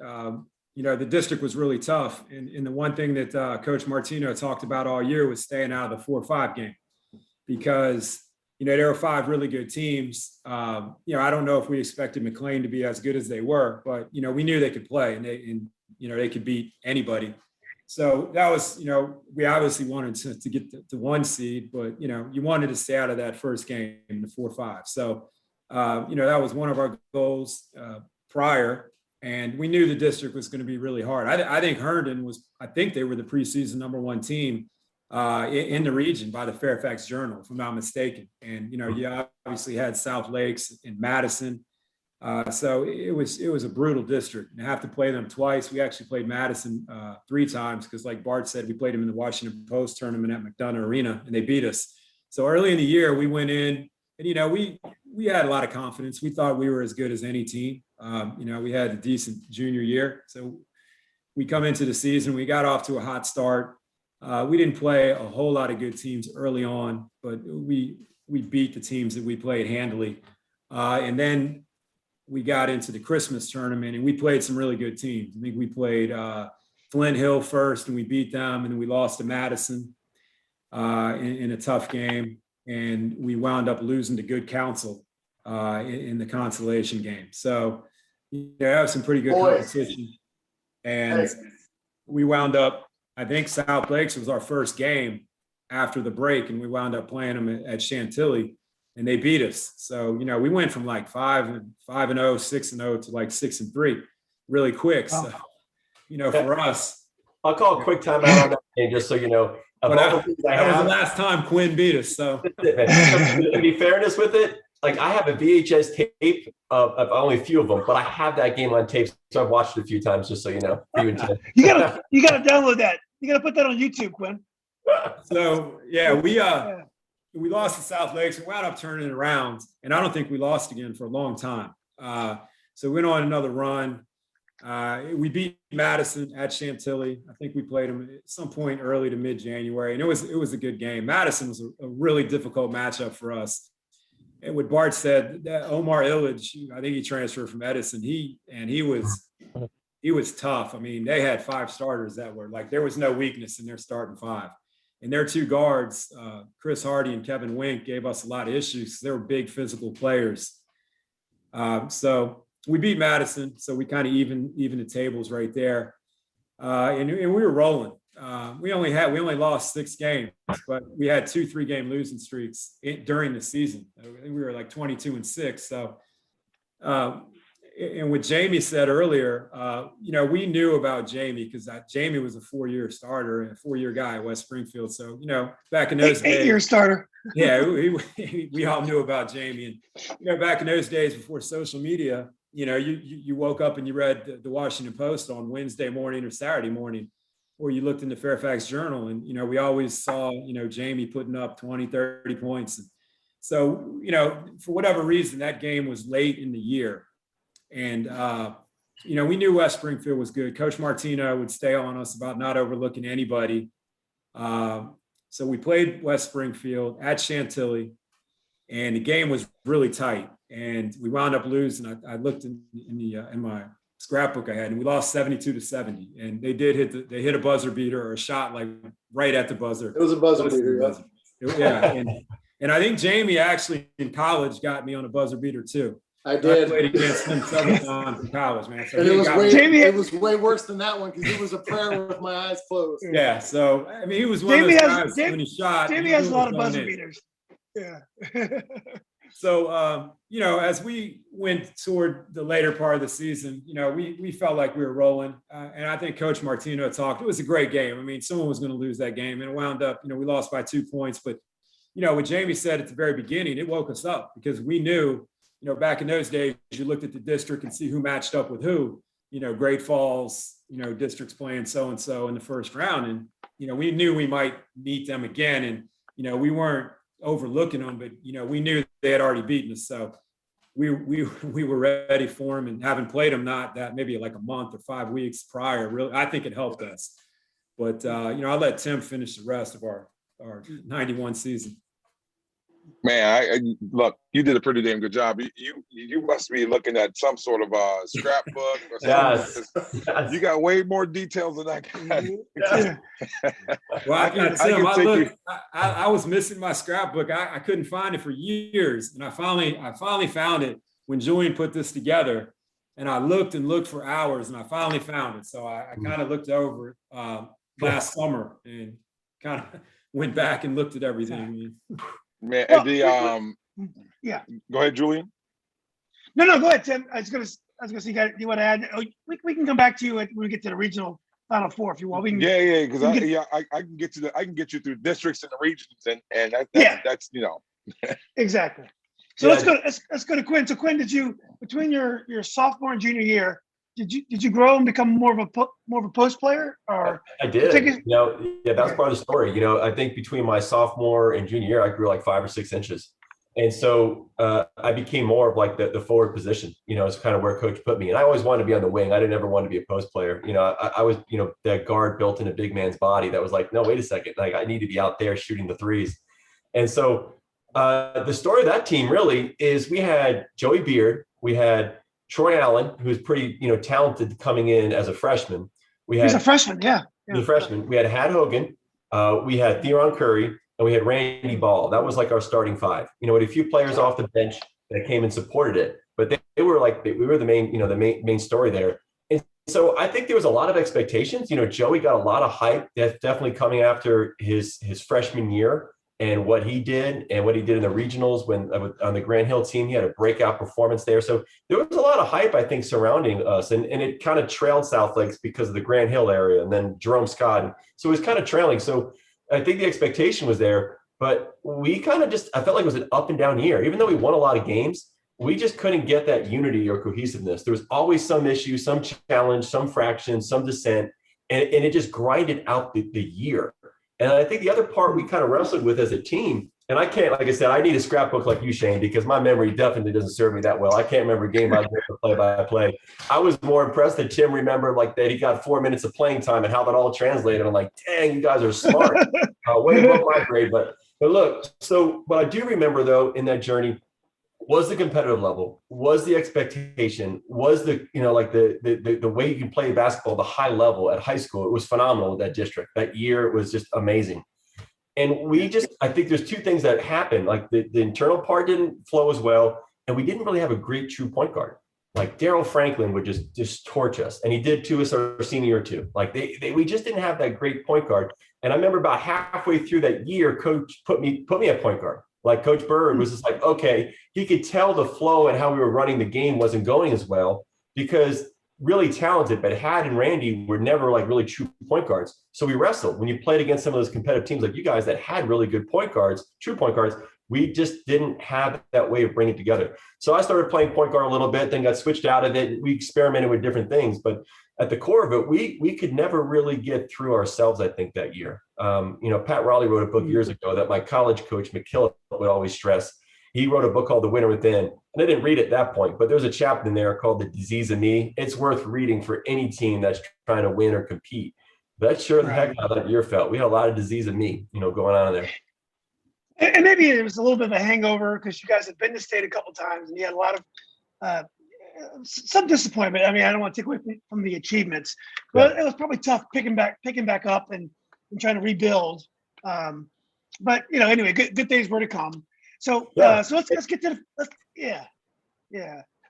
The district was really tough. And the one thing that Coach Martino talked about all year was staying out of the 4-5 game because, there were 5 really good teams. I don't know if we expected McLean to be as good as they were, but, we knew they could play and they could beat anybody. So that was, we obviously wanted to get to 1 seed, but, you wanted to stay out of that first game in the 4-5. So, that was one of our goals prior. And we knew the district was going to be really hard. I think Herndon they were the preseason number 1 team in the region by the Fairfax Journal, if I'm not mistaken. And, you obviously had South Lakes and Madison. So it was a brutal district. And I have to play them twice. We actually played Madison 3 times because, like Bart said, we played them in the Washington Post tournament at McDonough Arena, and they beat us. So early in the year, we went in, and, we had a lot of confidence. We thought we were as good as any team. We had a decent junior year. So we come into the season, we got off to a hot start. We didn't play a whole lot of good teams early on, but we beat the teams that we played handily. And then we got into the Christmas tournament and we played some really good teams. I think we played Flint Hill first and we beat them, and then we lost to Madison in a tough game. And we wound up losing to Good Counsel in the consolation game. So, that was some pretty good competition. And we wound up, I think South Lakes was our first game after the break, and we wound up playing them at Chantilly, and they beat us. So, we went from like 5-0, 6-0 to like 6-3 really quick. So, for us. I'll call a quick timeout on that game just so you know. That was the last time Quinn beat us. So, to be fairness with it, like I have a VHS tape of only a few of them, but I have that game on tape, so I've watched it a few times. Just so you know, you gotta download that. You gotta put that on YouTube, Quinn. So we lost to South Lakes. We wound up turning it around, and I don't think we lost again for a long time. So we went on another run. We beat Madison at Chantilly. I think we played them at some point early to mid-January, and it was a good game. Madison was a really difficult matchup for us. And what Bart said, that Omar Illich, I think he transferred from Edison. He was tough. I mean, they had 5 starters that were like, there was no weakness in their starting 5. And their 2 guards, Chris Hardy and Kevin Wink, gave us a lot of issues. They were big physical players. So we beat Madison, so we kind of even the tables right there, and we were rolling. We only lost 6 games, but we had 2 3-game losing streaks during the season. I think we were like 22-6. So, and what Jamie said earlier, we knew about Jamie because Jamie was a 4-year starter and a 4-year guy at West Springfield. So, back in those days, 8-year starter. Yeah, we all knew about Jamie, and back in those days before social media. you woke up and you read the Washington Post on Wednesday morning or Saturday morning, or you looked in the Fairfax Journal, and, we always saw, Jamie putting up 20, 30 points. So, for whatever reason, that game was late in the year. And, we knew West Springfield was good. Coach Martino would stay on us about not overlooking anybody. So we played West Springfield at Chantilly, and the game was really tight. And we wound up losing. I looked in my scrapbook I had, and we lost 72-70. And they hit a buzzer beater or a shot like right at the buzzer. It was a buzzer beater, yeah. And I think Jamie actually in college got me on a buzzer beater too. I did. I played against him several times in college, man. So and it was way worse than that one because it was a prayer with my eyes closed. Yeah. So I mean, he was one of those guys when he shot. Jamie has a lot of buzzer beaters. Yeah. So as we went toward the later part of the season, we felt like we were rolling, and I think Coach Martino talked. It was a great game. I mean, someone was going to lose that game, and it wound up. We lost by 2 points, but what Jamie said at the very beginning, it woke us up because we knew. Back in those days, you looked at the district and see who matched up with who, Great Falls, districts playing so-and-so in the first round. And, we knew we might meet them again. And, we weren't overlooking them, but, we knew they had already beaten us. So we were ready for them, and having played them not that maybe like a month or 5 weeks prior, really, I think it helped us. But, I'll let Tim finish the rest of our 91 season. Man, look, you did a pretty damn good job. You must be looking at some sort of scrapbook or something. Yes. You got way more details than I got. Well, I was missing my scrapbook. I couldn't find it for years, and I finally found it when Julian put this together. And I looked and looked for hours, and I finally found it. So I kind of looked over it last summer and kind of went back and looked at everything. Man, yeah. Go ahead, Julian. No, go ahead, Tim. I was gonna see. You want to add? We can come back to you when we get to the regional Final Four if you want. We can. Yeah, because I can get you through districts and the regions, and that's Exactly. So let's go to Quinn. So Quinn, did you between your sophomore and junior year? Did you grow and become more of a post player? Or I did. That was part of the story. I think between my sophomore and junior year, I grew like 5 or 6 inches, and so I became more of like the forward position. It's kind of where Coach put me, and I always wanted to be on the wing. I didn't ever want to be a post player. I was that guard built in a big man's body that was like, no, wait a second, like I need to be out there shooting the threes, and so the story of that team really is we had Joey Beard, we had Troy Allen, who's pretty, talented coming in as a freshman. He's a freshman, yeah. He's a freshman. We had Had Hogan, we had Theron Curry, and we had Randy Ball. That was like our starting 5. We had a few players off the bench that came and supported it, but we were the main, the main story there. And so I think there was a lot of expectations. Joey got a lot of hype. That's definitely coming after his freshman year. And what he did in the regionals when on the Grand Hill team, he had a breakout performance there. So there was a lot of hype, I think, surrounding us. And it kind of trailed South Lakes because of the Grand Hill area and then Jerome Scott. So it was kind of trailing. So I think the expectation was there, but we kind of I felt like it was an up and down year. Even though we won a lot of games, we just couldn't get that unity or cohesiveness. There was always some issue, some challenge, some fraction, some dissent, and it just grinded out the year. And I think the other part we kind of wrestled with as a team, and I can't, like I said, I need a scrapbook like you, Shane, because my memory definitely doesn't serve me that well. I can't remember game by game or play by play. I was more impressed that Tim remembered like that he got 4 minutes of playing time and how that all translated. I'm like, dang, you guys are smart. Way above my grade. But look, so what I do remember though in that journey was the competitive level, was the expectation, was the the way you can play basketball, the high level at high school. It was phenomenal with that district. That year it was just amazing. And I think there's 2 things that happened. Like the internal part didn't flow as well. And we didn't really have a great true point guard. Like Daryl Franklin would just torch us. And he did too as our senior year too. Like we just didn't have that great point guard. And I remember about halfway through that year, coach put me at point guard. Like Coach Bird was just like, okay, he could tell the flow and how we were running the game wasn't going as well because really talented, but Had and Randy were never like really true point guards. So we wrestled when you played against some of those competitive teams like you guys that had really good point guards, true point guards, we just didn't have that way of bringing it together. So I started playing point guard a little bit, then got switched out of it. We experimented with different things, but at the core of it, we could never really get through ourselves, I think, that year. Pat Raleigh wrote a book years ago that my college coach, McKillop, would always stress. He wrote a book called The Winner Within, and I didn't read it at that point, but there's a chapter in there called The Disease of Me. It's worth reading for any team that's trying to win or compete. That's sure the heck how that year felt. We had a lot of disease of me, going on in there. And maybe it was a little bit of a hangover because you guys had been to state a couple of times and you had a lot of some disappointment. I mean, I don't want to take away from the achievements, but it was probably tough picking back up and trying to rebuild. But anyway, good things were to come. So so let's get to So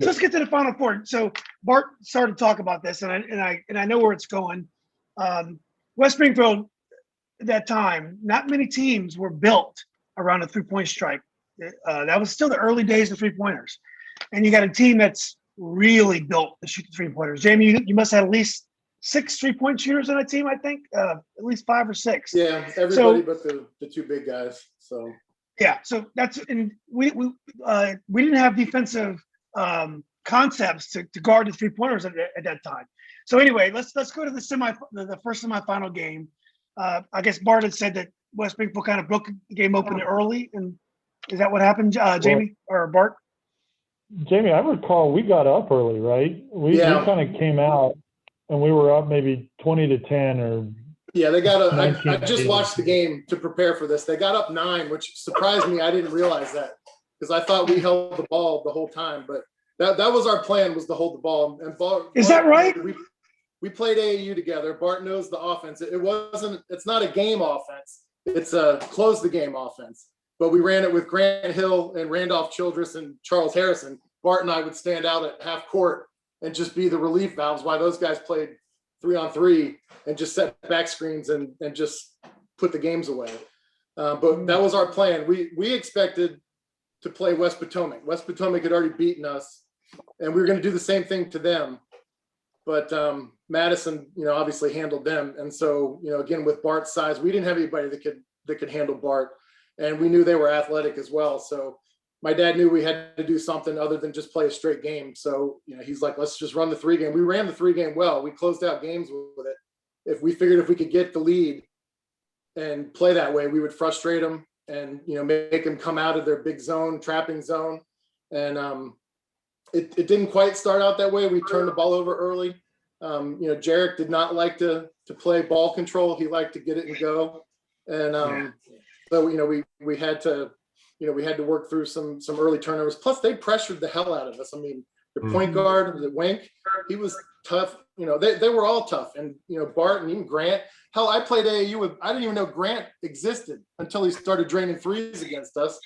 let's get to the Final Four. So Bart started to talk about this, and I know where it's going. West Springfield at that time, not many teams were built around a 3-point strike. That was still the early days of 3-pointers, and you got a team that's really built to shoot the 3-pointers. Jamie, you must have at least 6 3-point shooters on that team. I think at least 5 or 6. Yeah, everybody but the 2 big guys. So. Yeah, so and we didn't have defensive concepts to guard the 3-pointers at that time. So anyway, let's go to the first semifinal game. I guess Bart had said that West Springfield kind of broke the game open early, and is that what happened, Jamie or Bart? Jamie, I recall we got up early, right? We kind of came out and we were up maybe 20-10 or. Yeah, they got I just watched the game to prepare for this. They got up 9, which surprised me. I didn't realize that because I thought we held the ball the whole time. But that was our plan, was to hold the ball. And Bart, is that right? We played AAU together. Bart knows the offense. It's not a game offense. It's a close the game offense. But we ran it with Grant Hill and Randolph Childress and Charles Harrison. Bart and I would stand out at half court and just be the relief valves while those guys played 3-on-3 and just set back screens and just put the games away. But that was our plan. We expected to play West Potomac. West Potomac had already beaten us, and we were going to do the same thing to them. But Madison, obviously handled them. And so, again, with Bart's size, we didn't have anybody that could handle Bart. And we knew they were athletic as well. So my dad knew we had to do something other than just play a straight game. So, he's like, let's just run the 3 game. We ran the 3 game well. We closed out games with it. If we figured if we could get the lead and play that way, we would frustrate them and, make them come out of their big zone, trapping zone. And it didn't quite start out that way. We turned the ball over early. Jarek did not like to play ball control. He liked to get it and go. And so, we had to, we had to work through some early turnovers. Plus, they pressured the hell out of us. I mean, the point guard, the Wink, he was tough. They were all tough. And, Bart and even Grant. Hell, I played AAU with, I didn't even know Grant existed until he started draining threes against us.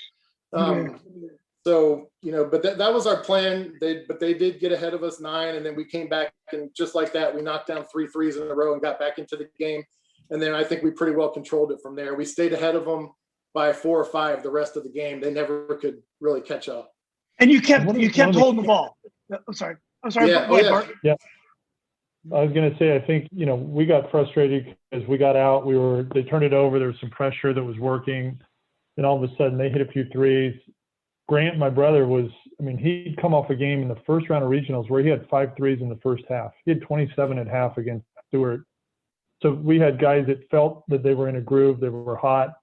So, but that was our plan. They did get ahead of us 9, and then we came back, and just like that, we knocked down 3 threes in a row and got back into the game. And then I think we pretty well controlled it from there. We stayed ahead of them by 4 or 5 the rest of the game. They never could really catch up. And you kept holding the ball. I'm sorry. Yeah. Bart. Yeah. I was going to say, I think, we got frustrated because we got out. They turned it over. There was some pressure that was working. And all of a sudden they hit a few threes. Grant, my brother, he'd come off a game in the first round of regionals where he had 5 threes in the first half. He had 27 at half against Stewart. So we had guys that felt that they were in a groove. They were hot.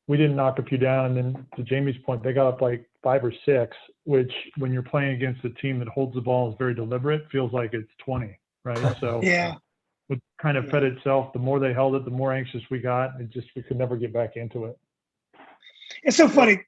We didn't knock a few down. And then to Jamie's point, they got up like 5 or 6, which when you're playing against a team that holds the ball is very deliberate, feels like it's 20, right? So it kind of fed itself. The more they held it, the more anxious we got. We could never get back into it. It's so funny,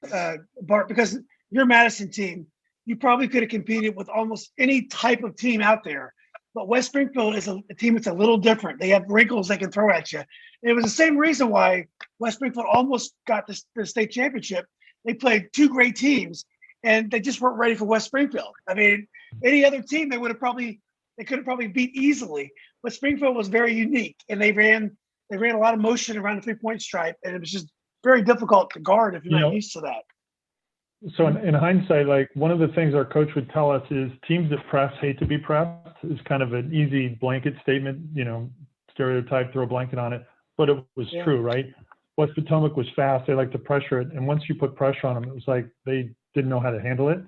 Bart, because your Madison team, you probably could have competed with almost any type of team out there. But West Springfield is a team that's a little different. They have wrinkles they can throw at you. And it was the same reason why West Springfield almost got the state championship. They played 2 great teams, and they just weren't ready for West Springfield. I mean, any other team they could have probably beat easily. But Springfield was very unique, and they ran a lot of motion around the 3-point stripe, and it was just very difficult to guard if you're not used to that. So in hindsight, like one of the things our coach would tell us is teams that press hate to be pressed is kind of an easy blanket statement, stereotype, throw a blanket on it, but it was true, right? West Potomac was fast. They liked to pressure it. And once you put pressure on them, it was like they didn't know how to handle it.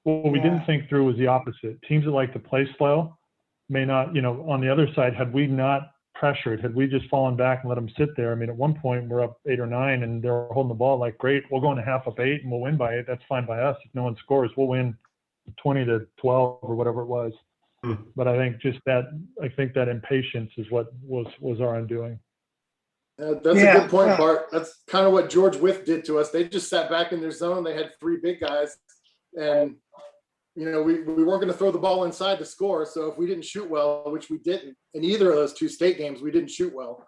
What we didn't think through was the opposite. Teams that like to play slow may not, on the other side, had we not pressured, had we just fallen back and let them sit there. I mean, at one point we're up 8 or 9 and they're holding the ball like, great, we'll go in a half up 8 and we'll win by 8. That's fine by us. If no one scores, we'll win 20-12 or whatever it was. But I think that impatience is what was our undoing. That's a good point, Bart. That's kind of what George Wythe did to us. They just sat back in their zone. They had 3 big guys, and we weren't going to throw the ball inside to score. So if we didn't shoot well, which we didn't in either of those 2 state games, we didn't shoot well.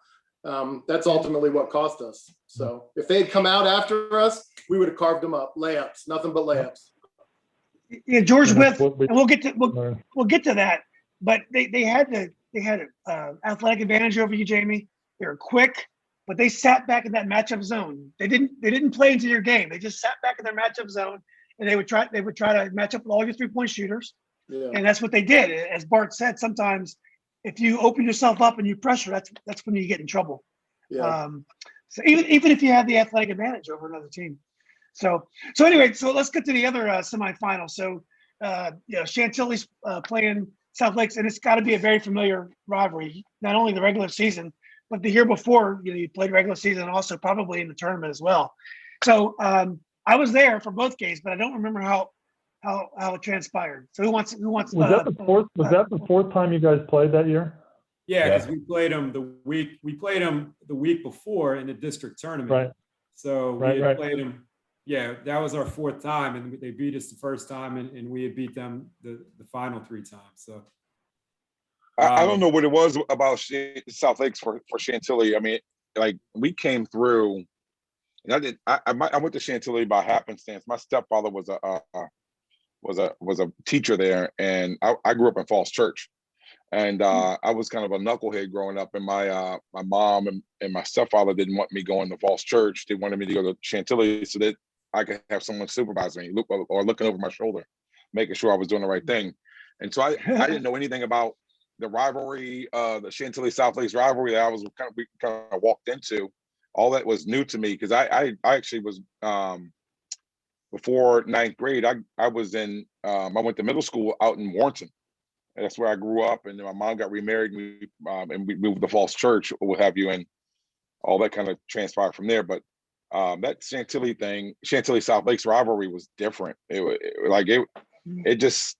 That's ultimately what cost us. So if they had come out after us, we would have carved them up. Layups, nothing but layups. Yeah, George Wythe, and we'll get to that. But they had an athletic advantage over you, Jamie. They were quick, but they sat back in that matchup zone. They didn't play into your game. They just sat back in their matchup zone, and they would try to match up with all your 3-point shooters. Yeah. And that's what they did. As Bart said, sometimes if you open yourself up and you pressure, that's when you get in trouble. Yeah. So even if you have the athletic advantage over another team. So anyway, let's get to the other semifinal. So Chantilly's playing South Lakes, and it's got to be a very familiar rivalry. Not only the regular season, but the year before, you played regular season, and also probably in the tournament as well. So I was there for both games, but I don't remember how it transpired. So who wants? Was that the fourth time you guys played that year? Yeah, because we played them the week before in the district tournament. Right. So we had played them. Yeah, that was our 4th time, and they beat us the first time, and we had beat them the final 3 times. So I don't know what it was about South Lakes for Chantilly. I mean, like, we came through, and I went to Chantilly by happenstance. My stepfather was a teacher there, and I grew up in Falls Church, and I was kind of a knucklehead growing up. And my mom and my stepfather didn't want me going to Falls Church. They wanted me to go to Chantilly so that I could have someone supervise me, looking over my shoulder, making sure I was doing the right thing. And so I didn't know anything about the rivalry, the Chantilly South Lakes rivalry that we kind of walked into. All that was new to me, because I actually was before 9th grade. I went to middle school out in Warrenton, and that's where I grew up. And then my mom got remarried, and we moved to Falls Church, or what have you, and all that kind of transpired from there. But that Chantilly South Lakes rivalry was different. It just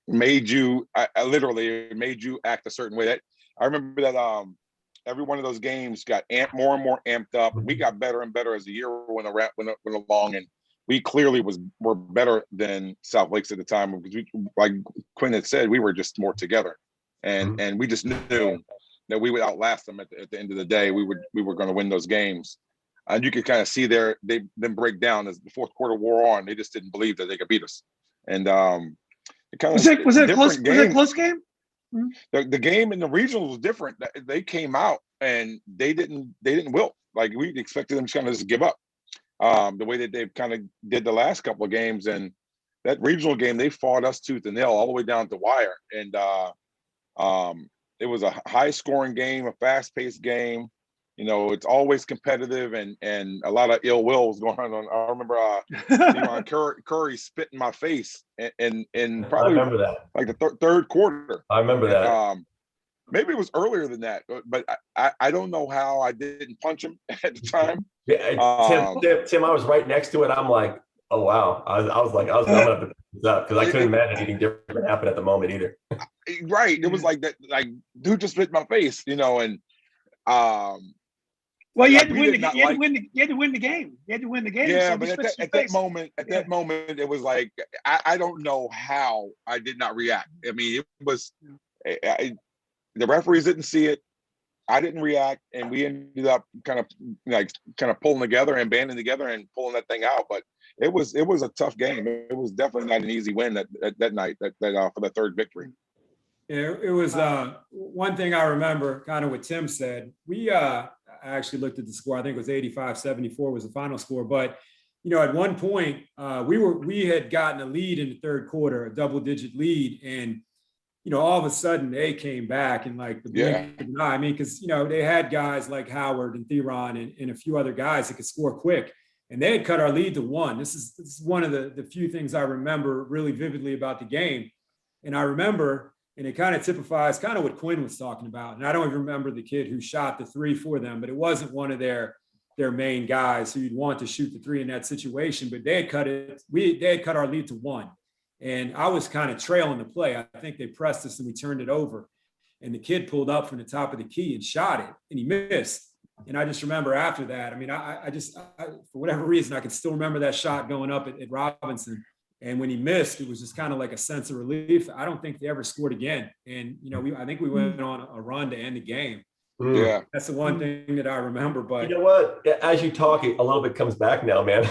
made you, it made you act a certain way. That I remember that every one of those games got more and more amped up. We got better and better as the year went along, and we clearly were better than South Lakes at the time, because we, like Quinn had said, we were just more together, and we just knew that we would outlast them at the end of the day. We were going to win those games. And you could kind of see them break down as the 4th quarter wore on. They just didn't believe that they could beat us. And it kind of was it a close game? The game in the regional was different. They came out and they didn't wilt. Like, we expected them to kind of just give up. The way that they kind of did the last couple of games, and that regional game, they fought us tooth and nail all the way down to wire. And it was a high scoring game, a fast paced game. It's always competitive, and a lot of ill will was going on. I remember Curry spit in my face, and probably, I remember that, like, the third quarter. I remember that. Maybe it was earlier than that, but I don't know how I didn't punch him at the time. Yeah, Tim, I was right next to it. I'm like, oh wow. I was like, I'm gonna have to pick this up, because I couldn't imagine anything different happen at the moment either. Right. It was like that. Like, dude just spit in my face, and well, you had to win the game. You had to win the game. Yeah, so but at that moment, it was like, I don't know how I did not react. I mean, it was the referees didn't see it. I didn't react, and we ended up kind of pulling together and banding together and pulling that thing out. But it was a tough game. It was definitely not an easy win that night. That for the 3rd victory. Yeah, it was one thing I remember, kind of what Tim said. I actually looked at the score. I think it was 85-74 was the final score. But, at one point we had gotten a lead in the 3rd quarter, a double-digit lead. And, all of a sudden they came back in like the blink of an eye. I mean, because, they had guys like Howard and Theron and a few other guys that could score quick, and they had cut our lead to 1. This is one of the few things I remember really vividly about the game. And I remember, and it kind of typifies kind of what Quinn was talking about. And I don't even remember the kid who shot the 3 for them, but it wasn't one of their main guys who you'd want to shoot the 3 in that situation. But they had cut our lead to 1. And I was kind of trailing the play. I think they pressed us and we turned it over. And the kid pulled up from the top of the key and shot it, and he missed. And I just remember after that, I mean, I for whatever reason, I can still remember that shot going up at Robinson. And when he missed, it was just kind of like a sense of relief. I don't think they ever scored again. And, I think we went on a run to end the game. Yeah. That's the one thing that I remember. But you know what? As you talk, a little bit comes back now, man.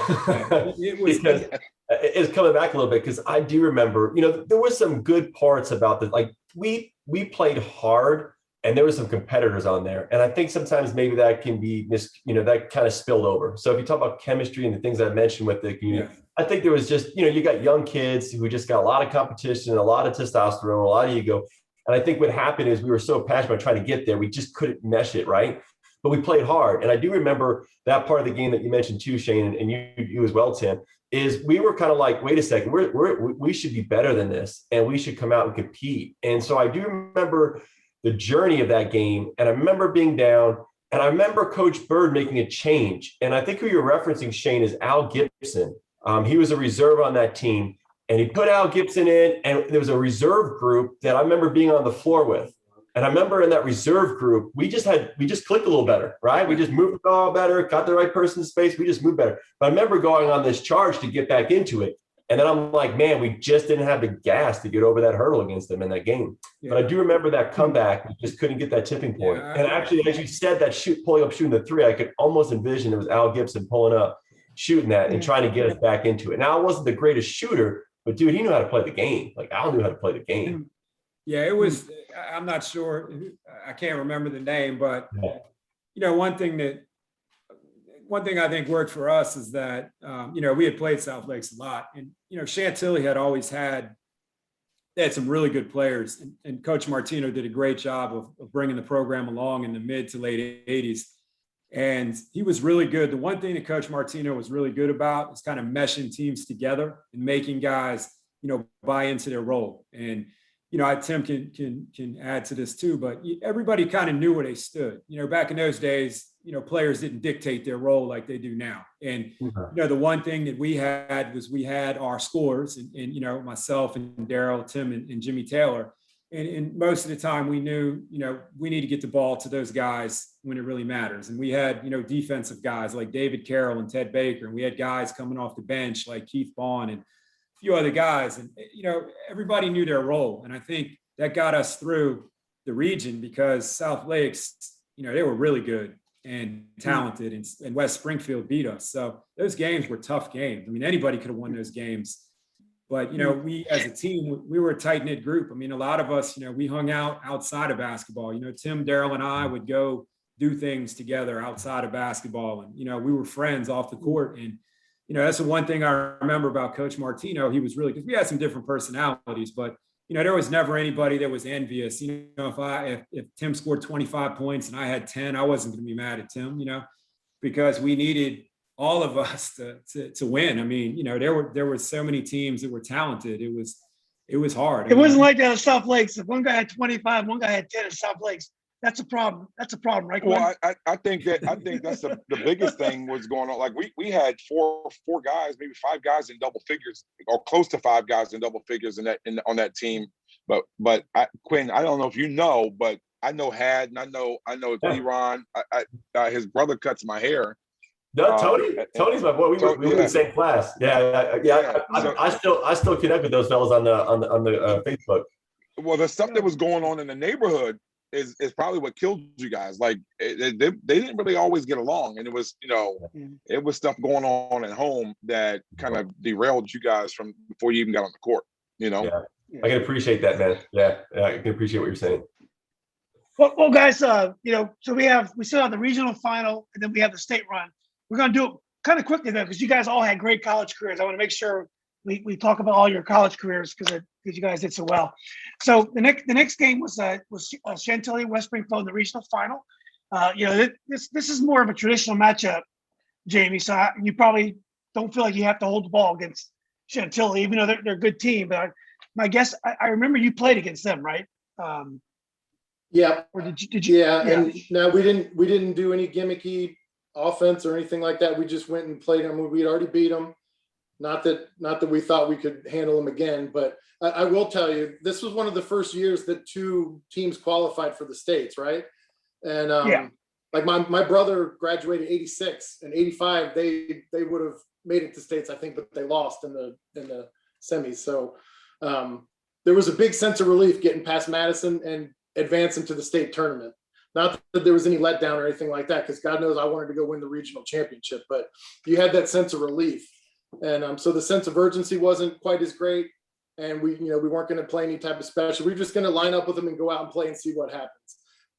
It was because it's coming back a little bit, because I do remember, there was some good parts about this. Like we played hard, and there were some competitors on there. And I think sometimes maybe that can be that kind of spilled over. So if you talk about chemistry and the things I mentioned with the community, I think there was just, you got young kids who just got a lot of competition, a lot of testosterone, a lot of ego. And I think what happened is we were so passionate about trying to get there, we just couldn't mesh it, right? But we played hard. And I do remember that part of the game that you mentioned too, Shane, and you as well, Tim, is we were kind of like, wait a second, we should be better than this, and we should come out and compete. And so I do remember the journey of that game. And I remember being down, and I remember Coach Bird making a change. And I think who you're referencing, Shane, is Al Gibson. He was a reserve on that team, and he put Al Gibson in, and there was a reserve group that I remember being on the floor with. And I remember in that reserve group, we just clicked a little better, right? We just moved the ball better, got the right person in space. We just moved better. But I remember going on this charge to get back into it. And then I'm like, man, we just didn't have the gas to get over that hurdle against them in that game. Yeah. But I do remember that comeback. We just couldn't get that tipping point. Yeah. And actually, as you said, that pulling up, shooting the 3, I could almost envision it was Al Gibson pulling up, shooting that, and trying to get us back into it. Now, I wasn't the greatest shooter, but dude, he knew how to play the game. Like Al knew how to play the game. Yeah, it was, I'm not sure, I can't remember the name, but one thing I think worked for us is that, we had played South Lakes a lot, and, Chantilly had always they had some really good players, and Coach Martino did a great job of bringing the program along in the mid to late 80s. And he was really good. The one thing that Coach Martino was really good about is kind of meshing teams together and making guys, buy into their role. And, Tim can add to this too, but everybody kind of knew where they stood. Back in those days, players didn't dictate their role like they do now. And, the one thing that we had was we had our scorers and myself and Daryl, Tim and Jimmy Taylor. And most of the time we knew, we need to get the ball to those guys when it really matters. And we had, defensive guys like David Carroll and Ted Baker. And we had guys coming off the bench like Keith Bond and a few other guys. And, everybody knew their role. And I think that got us through the region because South Lakes, they were really good and talented, and West Springfield beat us. So those games were tough games. I mean, anybody could have won those games. But, we as a team, we were a tight-knit group. I mean, a lot of us, we hung out outside of basketball. Tim, Daryl, and I would go do things together outside of basketball. And, we were friends off the court. And, that's the one thing I remember about Coach Martino. He was really, because we had some different personalities, but, there was never anybody that was envious. If Tim scored 25 points and I had 10, I wasn't going to be mad at Tim, because we needed all of us to win. I mean, there were so many teams that were talented. It was hard. It wasn't like that at South Lakes. If one guy had 25, one guy had 10 at South Lakes. That's a problem. That's a problem, right? Well, I think that's the biggest thing was going on. Like we had four guys, maybe 5 guys in double figures, or close to 5 guys in double figures on that team. But Quinn, I don't know if you know, but I know Had, and I know Leron. His brother cuts my hair. No, Tony's my boy. We were in the same class. Yeah. I still connect with those fellas on the Facebook. Well, the stuff that was going on in the neighborhood is probably what killed you guys. Like they didn't really always get along, and it was it was stuff going on at home that kind of derailed you guys from before you even got on the court. Yeah. I can appreciate that, man. Yeah, I can appreciate what you're saying. Well, guys, so we still have the regional final, and then we have the state run. We're going to do it kind of quickly though, because you guys all had great college careers. I want to make sure we talk about all your college careers because because you guys did so well. So the next game was Chantilly West Springfield in the regional final. This is more of a traditional matchup, Jamie. So you probably don't feel like you have to hold the ball against Chantilly, even though they're a good team. But my guess, I remember you played against them, right? Yeah. Or did you? Yeah. And no, we didn't do any gimmicky offense or anything like that. We just went and played them. We'd already beat them. Not that we thought we could handle them again, but I will tell you, this was one of the first years that two teams qualified for the States, right? And like my brother graduated 86 and 85, they would have made it to States, I think, but they lost in the semis. So there was a big sense of relief getting past Madison and advancing to the state tournament. Not that there was any letdown or anything like that, because God knows I wanted to go win the regional championship, but you had that sense of relief. And so the sense of urgency wasn't quite as great. And we weren't going to play any type of special. We were just going to line up with them and go out and play and see what happens.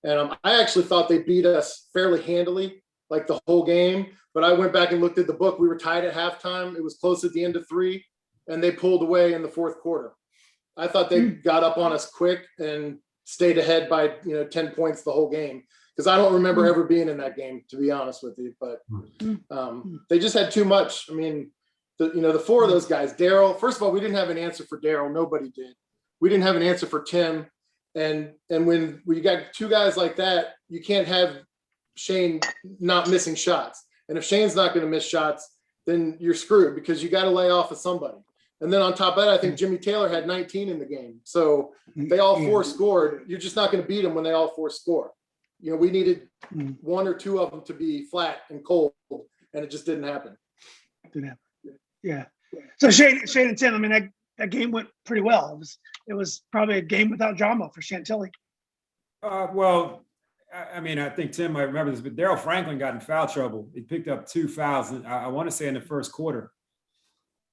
And I actually thought they beat us fairly handily, like the whole game. But I went back and looked at the book. We were tied at halftime. It was close at the end of 3, and they pulled away in the fourth quarter. I thought they got up on us quick and stayed ahead by 10 points the whole game. Because I don't remember ever being in that game, to be honest with you. But they just had too much. I mean, the 4 of those guys, Daryl, first of all, we didn't have an answer for Daryl. Nobody did. We didn't have an answer for Tim. And when you got 2 guys like that, you can't have Shane not missing shots. And if Shane's not going to miss shots, then you're screwed because you got to lay off of somebody. And then on top of that, I think Jimmy Taylor had 19 in the game. So they all 4 scored. You're just not going to beat them when they all 4 score. We needed 1 or 2 of them to be flat and cold, and it just didn't happen. Yeah. So Shane and Tim, I mean, that game went pretty well. It was probably a game without drama for Chantilly. Well, I mean, I think Tim might remember this, but Daryl Franklin got in foul trouble. He picked up 2 fouls, I want to say in the first quarter.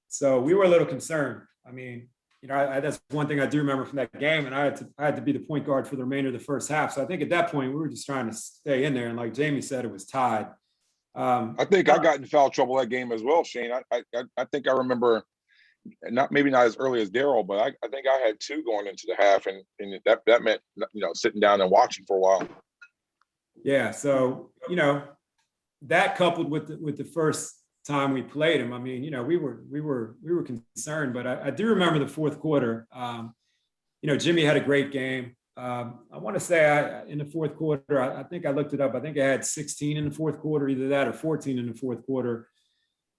So we were a little concerned. I mean, that's one thing I do remember from that game, and I had to be the point guard for the remainder of the first half. So I think at that point we were just trying to stay in there, and like Jamie said, it was tied. I think I got in foul trouble that game as well, Shane. I think I remember, maybe not as early as Daryl, but I think I had 2 going into the half, and that meant sitting down and watching for a while. Yeah, so that coupled with the first time we played him, I mean, we were concerned, but I do remember the fourth quarter. Jimmy had a great game. I want to say in the fourth quarter, I think I looked it up. I think I had 16 in the fourth quarter, either that or 14 in the fourth quarter.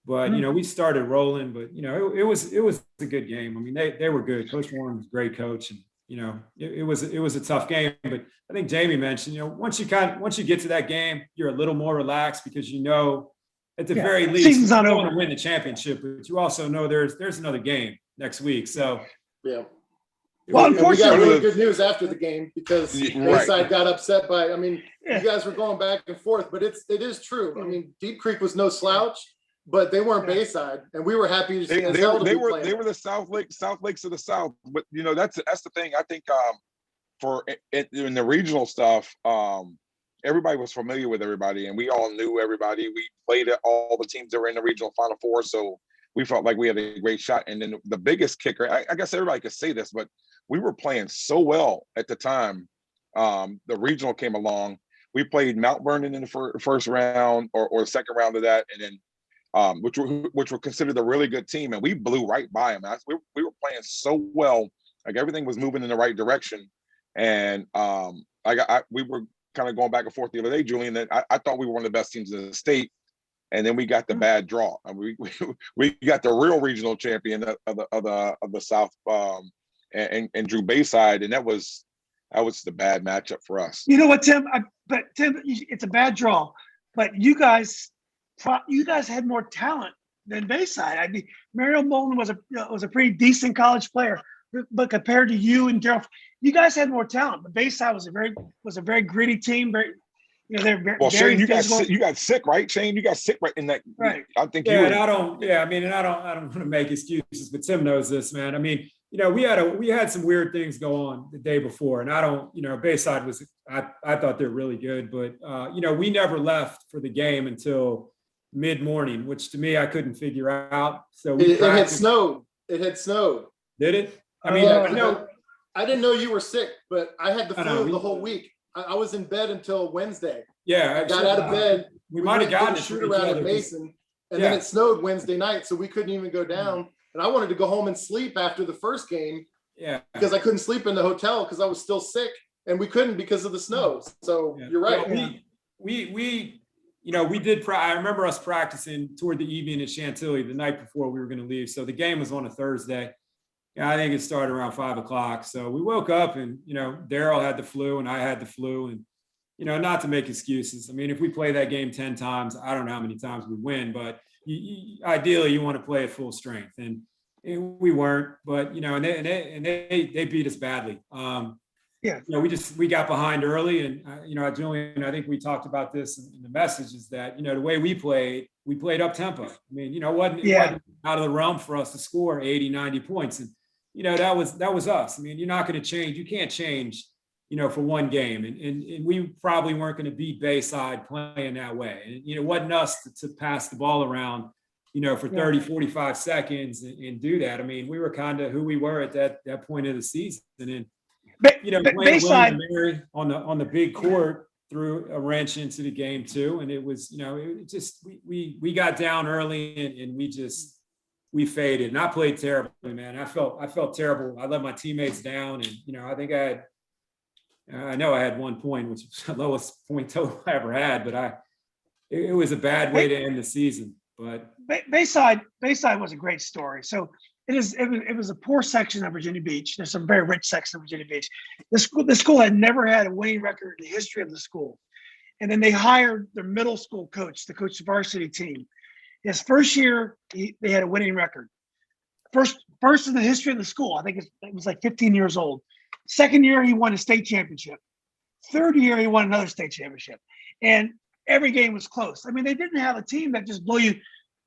But we started rolling. But it was a good game. I mean, they were good. Coach Warren was a great coach, and it was a tough game. But I think Jamie mentioned, once you get to that game, you're a little more relaxed because at the very least, you don't want to win the championship, but you also know there's another game next week. So yeah. Well, unfortunately, we got really good news after the game because Bayside got upset by. I mean, you guys were going back and forth, but it is true. I mean, Deep Creek was no slouch, but they weren't Bayside, and we were happy to see. They were the South Lakes of the South. But that's the thing. I think in the regional stuff, everybody was familiar with everybody, and we all knew everybody. We played at all the teams that were in the regional Final Four, so we felt like we had a great shot. And then the biggest kicker, I guess everybody could say this, but we were playing so well at the time. The regional came along. We played Mount Vernon in the first round or the second round of that, and then which were considered a really good team, and we blew right by them. We were playing so well, like everything was moving in the right direction, and we were kind of going back and forth the other day, Julian, that I thought we were one of the best teams in the state. And then we got the bad draw. I mean, we got the real regional champion of the South, and Drew Bayside, and that was the bad matchup for us. You know what, Tim? Tim, it's a bad draw, but you guys had more talent than Bayside. I mean, Mario Mullen was a pretty decent college player, but compared to you and Daryl, you guys had more talent. But Bayside was a very gritty team. They're very, well, very Shane, you got sick, right? Shane, you got sick right in that. Right. I think I don't want to make excuses, but Tim knows this, man. I mean, we had some weird things go on the day before, and Bayside was, I thought they're really good, but we never left for the game until mid-morning, which to me I couldn't figure out. So it had snowed. It had snowed. Did it? I mean, Yeah, I know. I didn't know you were sick, but I had the I know, flu the whole week. I was in bed until Wednesday. Yeah, I got out of bed. We might have went and did gotten a it shoot from each around other. at Mason, and Yeah. then it snowed Wednesday night, so we couldn't even go down. And I wanted to go home and sleep after the first game Yeah, because I couldn't sleep in the hotel because I was still sick, and we couldn't because of the snow. So yeah. you're right. Well, we we did. I remember us practicing toward the evening at Chantilly the night before we were going to leave. So the game was on a Thursday. Yeah, I think it started around 5 o'clock. So we woke up and, Daryl had the flu and I had the flu, and, not to make excuses. I mean, if we play that game 10 times, I don't know how many times we win, but ideally you want to play at full strength, and we weren't, but, and they beat us badly. Yeah. We got behind early, and, Julian, I think we talked about this in the message, is that, the way we played up tempo. I mean, it wasn't out of the realm for us to score 80, 90 points. And, that was us. I mean, you're not going to change. You can't change, for one game. And we probably weren't going to beat Bayside playing that way. And, it wasn't us to pass the ball around, for 30, 45 seconds and do that. I mean, we were kind of who we were at that point of the season. And, playing Bayside William & Mary on the big court threw a wrench into the game too. And it was, it just, we got down early and we faded, and I played terribly, man. I felt terrible. I let my teammates down, and, I think I know I had 1 point, which was the lowest point total I ever had, but it was a bad way to end the season. But Bayside was a great story. So it was a poor section of Virginia Beach. There's some very rich section of Virginia Beach. The school had never had a winning record in the history of the school. And then they hired their middle school coach to coach the varsity team. His first year, they had a winning record. First in the history of the school. I think it was like 15 years old. Second year, he won a state championship. Third year, he won another state championship. And every game was close. I mean, they didn't have a team that just blow you.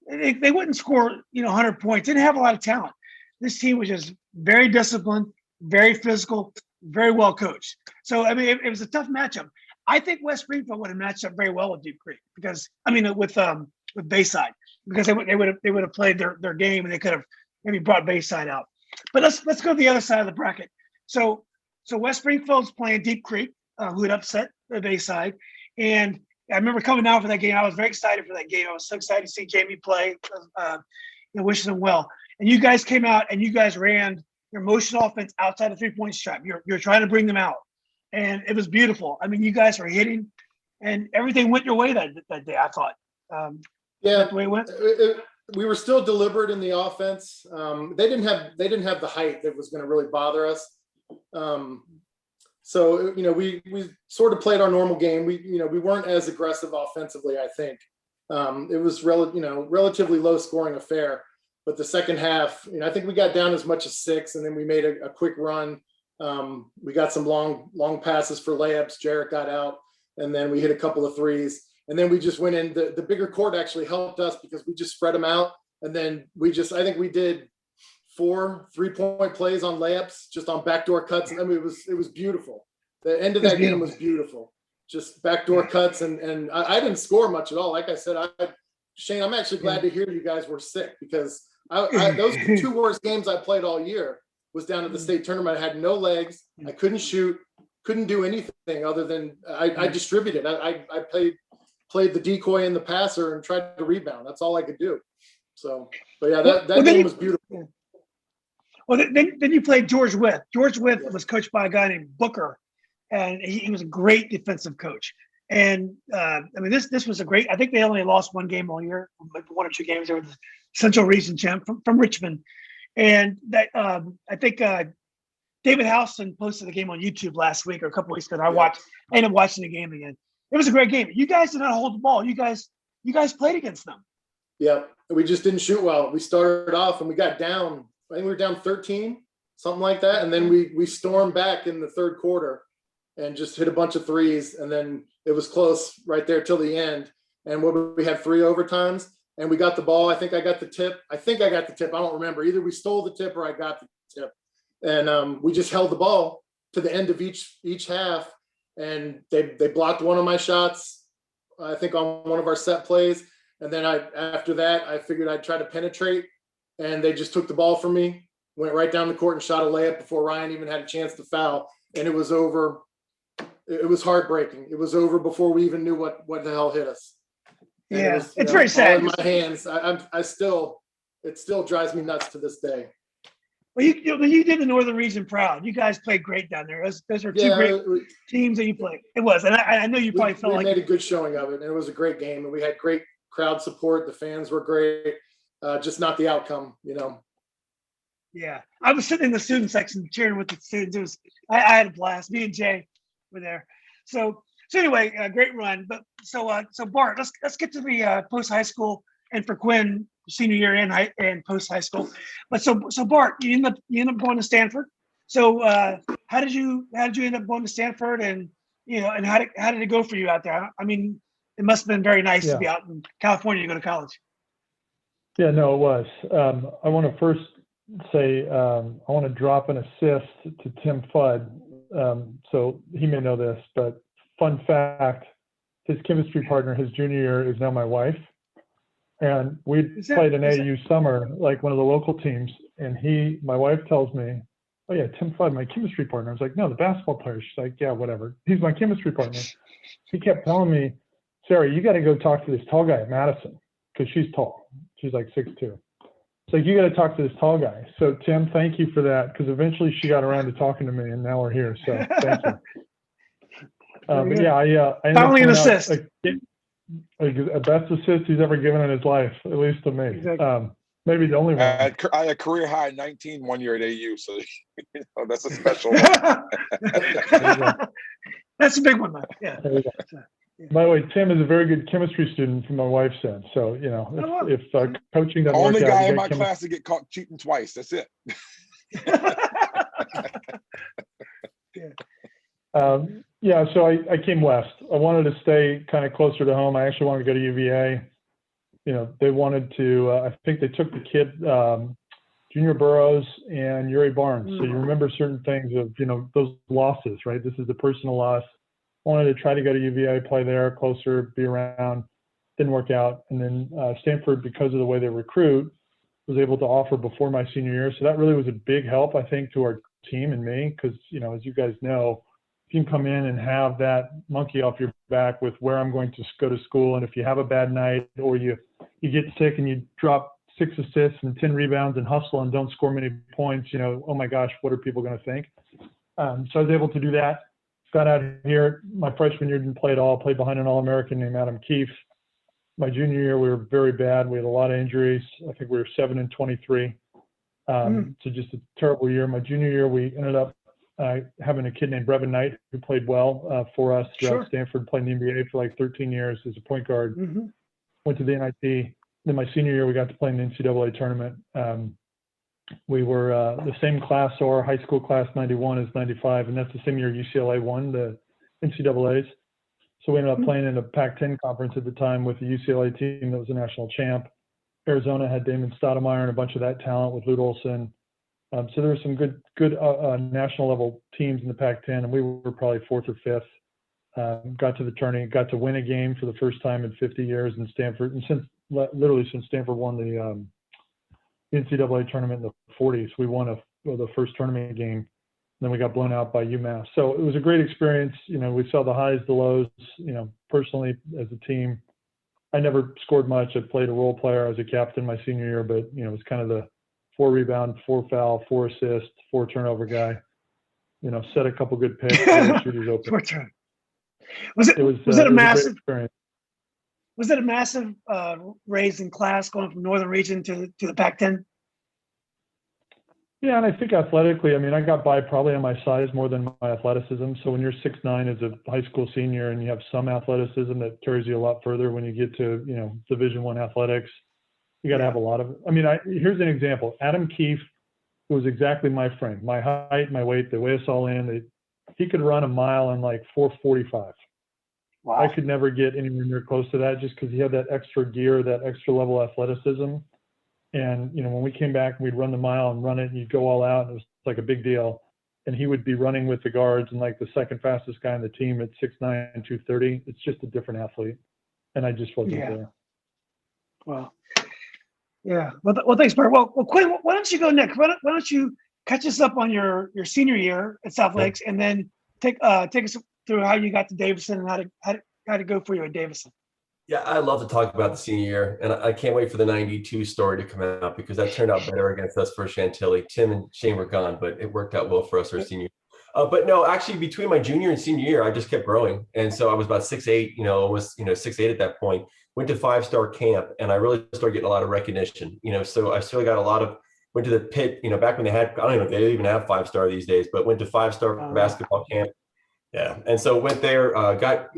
They wouldn't score, 100 points. Didn't have a lot of talent. This team was just very disciplined, very physical, very well coached. So, I mean, it was a tough matchup. I think West Springfield would have matched up very well with Duke Creek with Bayside, because they would have played their game, and they could have maybe brought Bayside out. But let's go to the other side of the bracket. So West Springfield's playing Deep Creek, who had upset the Bayside, and I remember coming down for that game. I was very excited for that game. I was so excited to see Jamie play, wishing him well. And you guys came out and you guys ran your motion offense outside the 3-point stripe. You're trying to bring them out, and it was beautiful. I mean, you guys were hitting, and everything went your way that day, I thought. Yeah, the way it went. We were still deliberate in the offense. They didn't have the height that was going to really bother us. So, we sort of played our normal game. We weren't as aggressive offensively, I think. It was relatively low scoring affair, but the second half, I think we got down as much as 6, and then we made a quick run. We got some long passes for layups. Jarrett got out, and then we hit a couple of threes. And then we just went in. The bigger court actually helped us because we just spread them out. And then I think we did 4 3-point plays on layups, just on backdoor cuts. And I mean, it was beautiful. The end of that game was beautiful. Just backdoor cuts. And I didn't score much at all. Like I said, Shane, I'm actually glad to hear you guys were sick, because those 2 worst games I played all year was down at the state tournament. I had no legs. I couldn't shoot, couldn't do anything other than I distributed. I played the decoy and the passer and tried to rebound. That's all I could do. So, but yeah, that game was beautiful. Well, then you played George Wythe. George Wythe was coached by a guy named Booker, and he was a great defensive coach. And I mean, this was a great. I think they only lost 1 game all year, like 1 or 2 games. They were the Central Region champ from Richmond, and that I think David Houston posted the game on YouTube last week or a couple weeks ago. I ended up watching the game again. It was a great game. You guys did not hold the ball. You guys played against them. Yeah, we just didn't shoot well. We started off and we got down. I think we were down 13, something like that. And then we stormed back in the third quarter and just hit a bunch of threes. And then it was close right there till the end. And we had 3 overtimes, and we got the ball. I think I got the tip. I don't remember. Either we stole the tip or I got the tip. And we just held the ball to the end of each half. And they blocked one of my shots, I think, on one of our set plays. And then after that, I figured I'd try to penetrate, and they just took the ball from me. went right down the court and shot a layup before Ryan even had a chance to foul. And it was over. It was heartbreaking. It was over before we even knew what the hell hit us. And Yeah, it was, it's very sad. all in my hands. It still drives me nuts to this day. Well, you did the Northern Region proud. You guys played great down there. Those are two great teams that you played. It was, and I know you probably felt we like made a good showing of it, and it was a great game, and we had great crowd support. The fans were great, just not the outcome, Yeah, I was sitting in the student section cheering with the students. I had a blast. Me and Jay were there. So anyway, great run. But so Bart, let's get to the post high school, and for Quinn, senior year and post high school. But so Bart, you end up going to Stanford. So how did you end up going to Stanford, and and how did it go for you out there? I mean, it must have been very nice to be out in California to go to college. Yeah, no, it was. I want to first say I want to drop an assist to Tim Fudd. So he may know this, but fun fact, his chemistry partner, his junior year, is now my wife. And we played an AAU summer, like one of the local teams. And my wife tells me, "Oh yeah, Tim Fudd, my chemistry partner." I was like, "No, the basketball player." She's like, "Yeah, whatever. He's my chemistry partner." He kept telling me, "Sarah, you got to go talk to this tall guy at Madison," because she's tall. She's like 6'2". So you got to talk to this tall guy. So Tim, thank you for that, because eventually she got around to talking to me, and now we're here. So thank you. But yeah, I finally an assist. A best assist he's ever given in his life, at least to me. Exactly. Maybe the only one. I had career high 19 one year at AU, so that's a special one. That's a big one, though. Yeah. By the way, Tim is a very good chemistry student, from my wife said. So if coaching doesn't Only work out, guy in my class to get caught cheating twice. That's it. So I came west. I wanted to stay kind of closer to home. I actually wanted to go to UVA. They wanted to, I think they took the kid, Junior Burroughs and Uri Barnes. So you remember certain things of, those losses, right? This is the personal loss. I wanted to try to go to UVA, play there, closer, be around. Didn't work out. And then Stanford, because of the way they recruit, was able to offer before my senior year. So that really was a big help, I think, to our team and me, because, as you guys know, if you can come in and have that monkey off your back with where I'm going to go to school, and if you have a bad night or you get sick and you drop 6 assists and 10 rebounds and hustle and don't score many points, oh my gosh, what are people going to think? So I was able to do that. Got out here. My freshman year didn't play at all. Played behind an All-American named Adam Keefe. My junior year, we were very bad. We had a lot of injuries. I think we were 7-23. So just a terrible year. My junior year, we ended up having a kid named Brevin Knight who played well for us throughout Stanford, played in the NBA for like 13 years as a point guard. Went to the NIT. Then my senior year, we got to play in the NCAA tournament. We were the same class, so our high school class 91 is 95, and that's the same year UCLA won the NCAAs. So we ended up playing in a Pac-10 conference at the time with the UCLA team that was a national champ. Arizona had Damon Stoudemire and a bunch of that talent with Lute Olson. So there were some good national level teams in the Pac-10, and we were probably 4th or 5th. Got to the tourney, got to win a game for the first time in 50 years in Stanford, and since Stanford won the NCAA tournament in the 40s, we won the first tournament game. Then we got blown out by UMass. So it was a great experience. We saw the highs, the lows. Personally as a team, I never scored much. I played a role player. I was a captain my senior year, but it was kind of the 4 rebound, 4 foul, 4 assist, 4 turnover guy. Set a couple good picks, shooters open. Was it a massive experience? Was it a massive raise in class going from Northern Region to the Pac-10? Yeah, and I think athletically, I got by probably on my size more than my athleticism. So when you're 6'9" as a high school senior and you have some athleticism, that carries you a lot further when you get to, Division I athletics. You got to have a lot of it. Here's an example. Adam Keefe was exactly my frame, my height, my weight. They weigh us all in. He could run a mile in like 4:45. Wow. I could never get anywhere near close to that just because he had that extra gear, that extra level athleticism. And, when we came back, we'd run the mile and run it, and you'd go all out. And it was like a big deal. And he would be running with the guards and like the second fastest guy on the team at 6'9", 230. It's just a different athlete. And I just wasn't there. Well, Yeah. Well, thanks, Bart. Well, Quinn, why don't you go next? Why don't you catch us up on your senior year at South Lakes, and then take us through how you got to Davison and how to go for you at Davison. Yeah, I love to talk about the senior year, and I can't wait for the 92 story to come out because that turned out better against us for Chantilly. Tim and Shane were gone, but it worked out well for us our senior year. But no, actually, between my junior and senior year, I just kept growing. And so I was about 6'8", almost 6'8" at that point. Went to 5-star camp, and I really started getting a lot of recognition. So I still got a lot of, went to the pit, back when they had, I don't know if they even have 5-star these days, but went to 5-star basketball camp. Yeah. And so went there,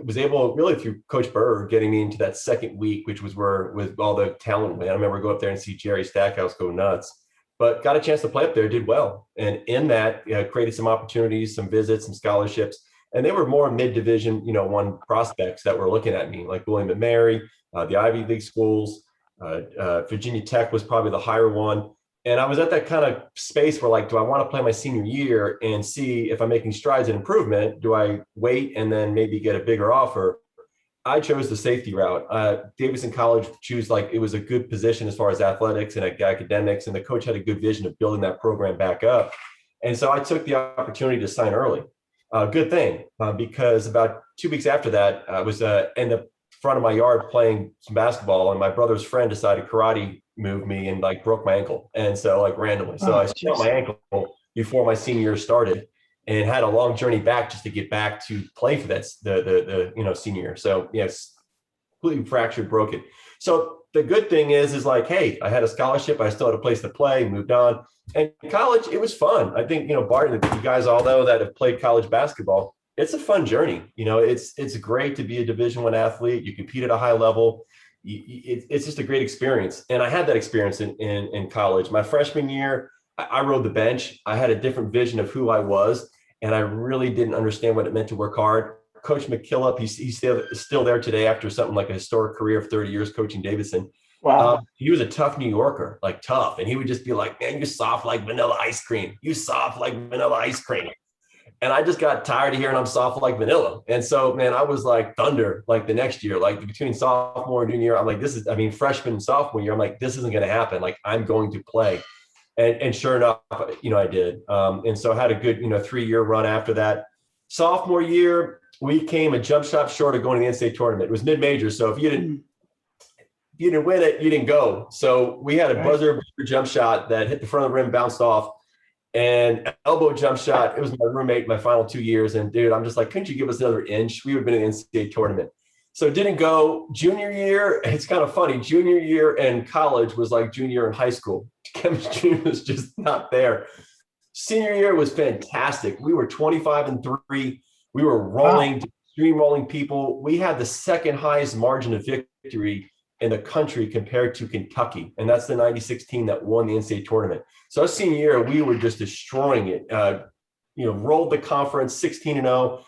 was able really through Coach Burr getting me into that second week, which was where with all the talent went. I remember go up there and see Jerry Stackhouse go nuts, but got a chance to play up there, did well. And in that, created some opportunities, some visits, some scholarships. And they were more mid-division, 1 prospects that were looking at me, like William and Mary, the Ivy League schools. Virginia Tech was probably the higher one. And I was at that kind of space where, like, do I want to play my senior year and see if I'm making strides in improvement? Do I wait and then maybe get a bigger offer? I chose the safety route. Davison College it was a good position as far as athletics and academics, and the coach had a good vision of building that program back up. And so I took the opportunity to sign early. Good thing, because about 2 weeks after that, I was in the front of my yard playing some basketball, and my brother's friend decided karate moved me and broke my ankle. And so randomly. So I sprained my ankle before my senior year started and had a long journey back just to get back to play for that, the senior year. So yes, completely fractured, broken. So the good thing is hey, I had a scholarship. I still had a place to play, moved on. And college, it was fun. I think, Bart and you guys all know that have played college basketball. It's a fun journey. It's great to be a Division I athlete. You compete at a high level. It's just a great experience. And I had that experience in college. My freshman year, I rode the bench. I had a different vision of who I was, and I really didn't understand what it meant to work hard. Coach McKillop, he's still there today after something like a historic career of 30 years coaching Davison. Wow. He was a tough New Yorker, tough. And he would just be like, man, you're soft like vanilla ice cream. You soft like vanilla ice cream. And I just got tired of hearing I'm soft like vanilla. And so, man, I was like thunder, the next year, between sophomore and junior year, I'm like, freshman and sophomore year, I'm like, this isn't going to happen. I'm going to play. And sure enough, I did. And so I had a good, 3-year run after that. Sophomore year, we came a jump shot short of going to the NCAA tournament. It was mid-major. So if you didn't win it, you didn't go. So we had a buzzer jump shot that hit the front of the rim, bounced off. And elbow jump shot. It was my roommate my final 2 years. And dude, I'm just like, couldn't you give us another inch? We would have been in the NCAA tournament. So it didn't go. Junior year, it's kind of funny. Junior year in college was like junior year in high school. Chemistry was just not there. Senior year was fantastic. We were 25-3. We were rolling, extreme rolling people. We had the second highest margin of victory in the country compared to Kentucky. And that's the 96 team that won the NCAA tournament. So our senior year, we were just destroying it. Rolled the conference 16-0.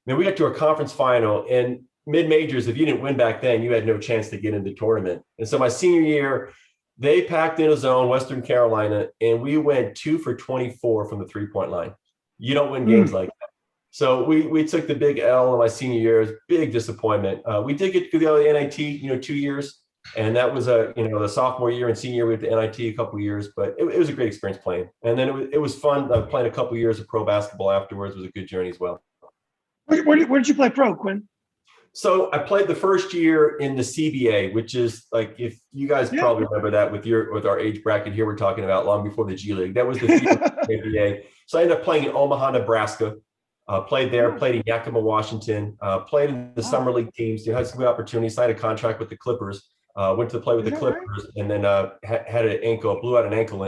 Then we got to a conference final, and mid-majors, if you didn't win back then, you had no chance to get into the tournament. And so my senior year, they packed in a zone, Western Carolina, and we went 2 for 24 from the 3-point line. You don't win games like that. So we took the big L in my senior year. It was big disappointment. We did get to the NIT, 2 years. And that was the sophomore year and senior year with the NIT a couple of years, but it was a great experience playing. And then it was fun playing a couple of years of pro basketball afterwards. It was a good journey as well. Where did you play pro, Quinn? So I played the first year in the CBA, which is if you guys probably remember that with our age bracket here, we're talking about long before the G League. That was the CBA. So I ended up playing in Omaha, Nebraska. Played there, played in Yakima, Washington. Played in the summer league teams. Had some good opportunities. Signed a contract with the Clippers. Went to play with the Clippers, and then had an ankle, blew out an ankle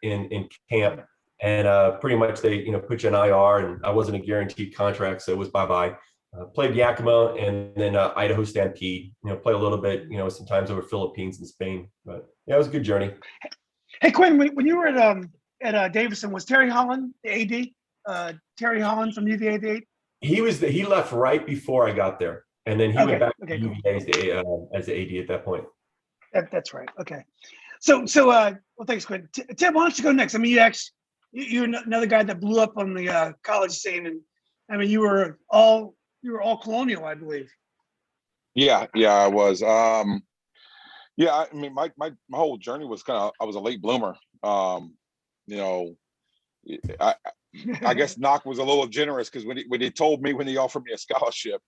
in camp, and pretty much they put you in IR, and I wasn't a guaranteed contract, so it was bye-bye. Played Yakima and then Idaho Stampede. Played a little bit, sometimes over Philippines and Spain, but yeah, it was a good journey. Hey Quinn, when you were at Davison, was Terry Holland the AD? Terry Holland from UVA the AD? He left right before I got there. And then he went back to UVA as the AD at that point. That's right. Okay. So well, thanks, Quinn. Tim, why don't you go next? You're another guy that blew up on the college scene, and you were all Colonial, I believe. Yeah, I was. Yeah, I mean, my whole journey was kind of, I was a late bloomer. You know, I I guess knock was a little generous because when they told me, when they offered me a scholarship,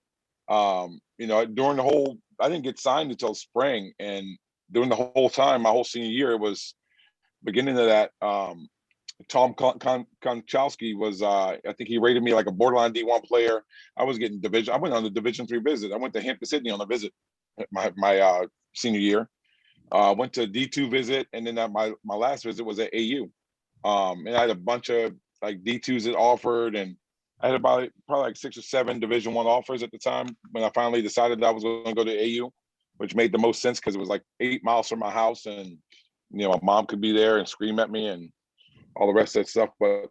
you know, during the whole, I didn't get signed until spring, and during the whole time, my whole senior year, it was beginning of that. Tom Konchalski was, I think he rated me like a borderline D1 player. I was getting division. I went on the Division III visit. I went to Hampton, Sydney on a visit my senior year. Went to D2 visit, and then my last visit was at AU. And I had a bunch of like D2s that offered, and I had about probably like 6 or 7 Division I offers at the time when I finally decided that I was going to go to AU, which made the most sense because it was like 8 miles from my house, and you know, my mom could be there and scream at me and all the rest of that stuff. But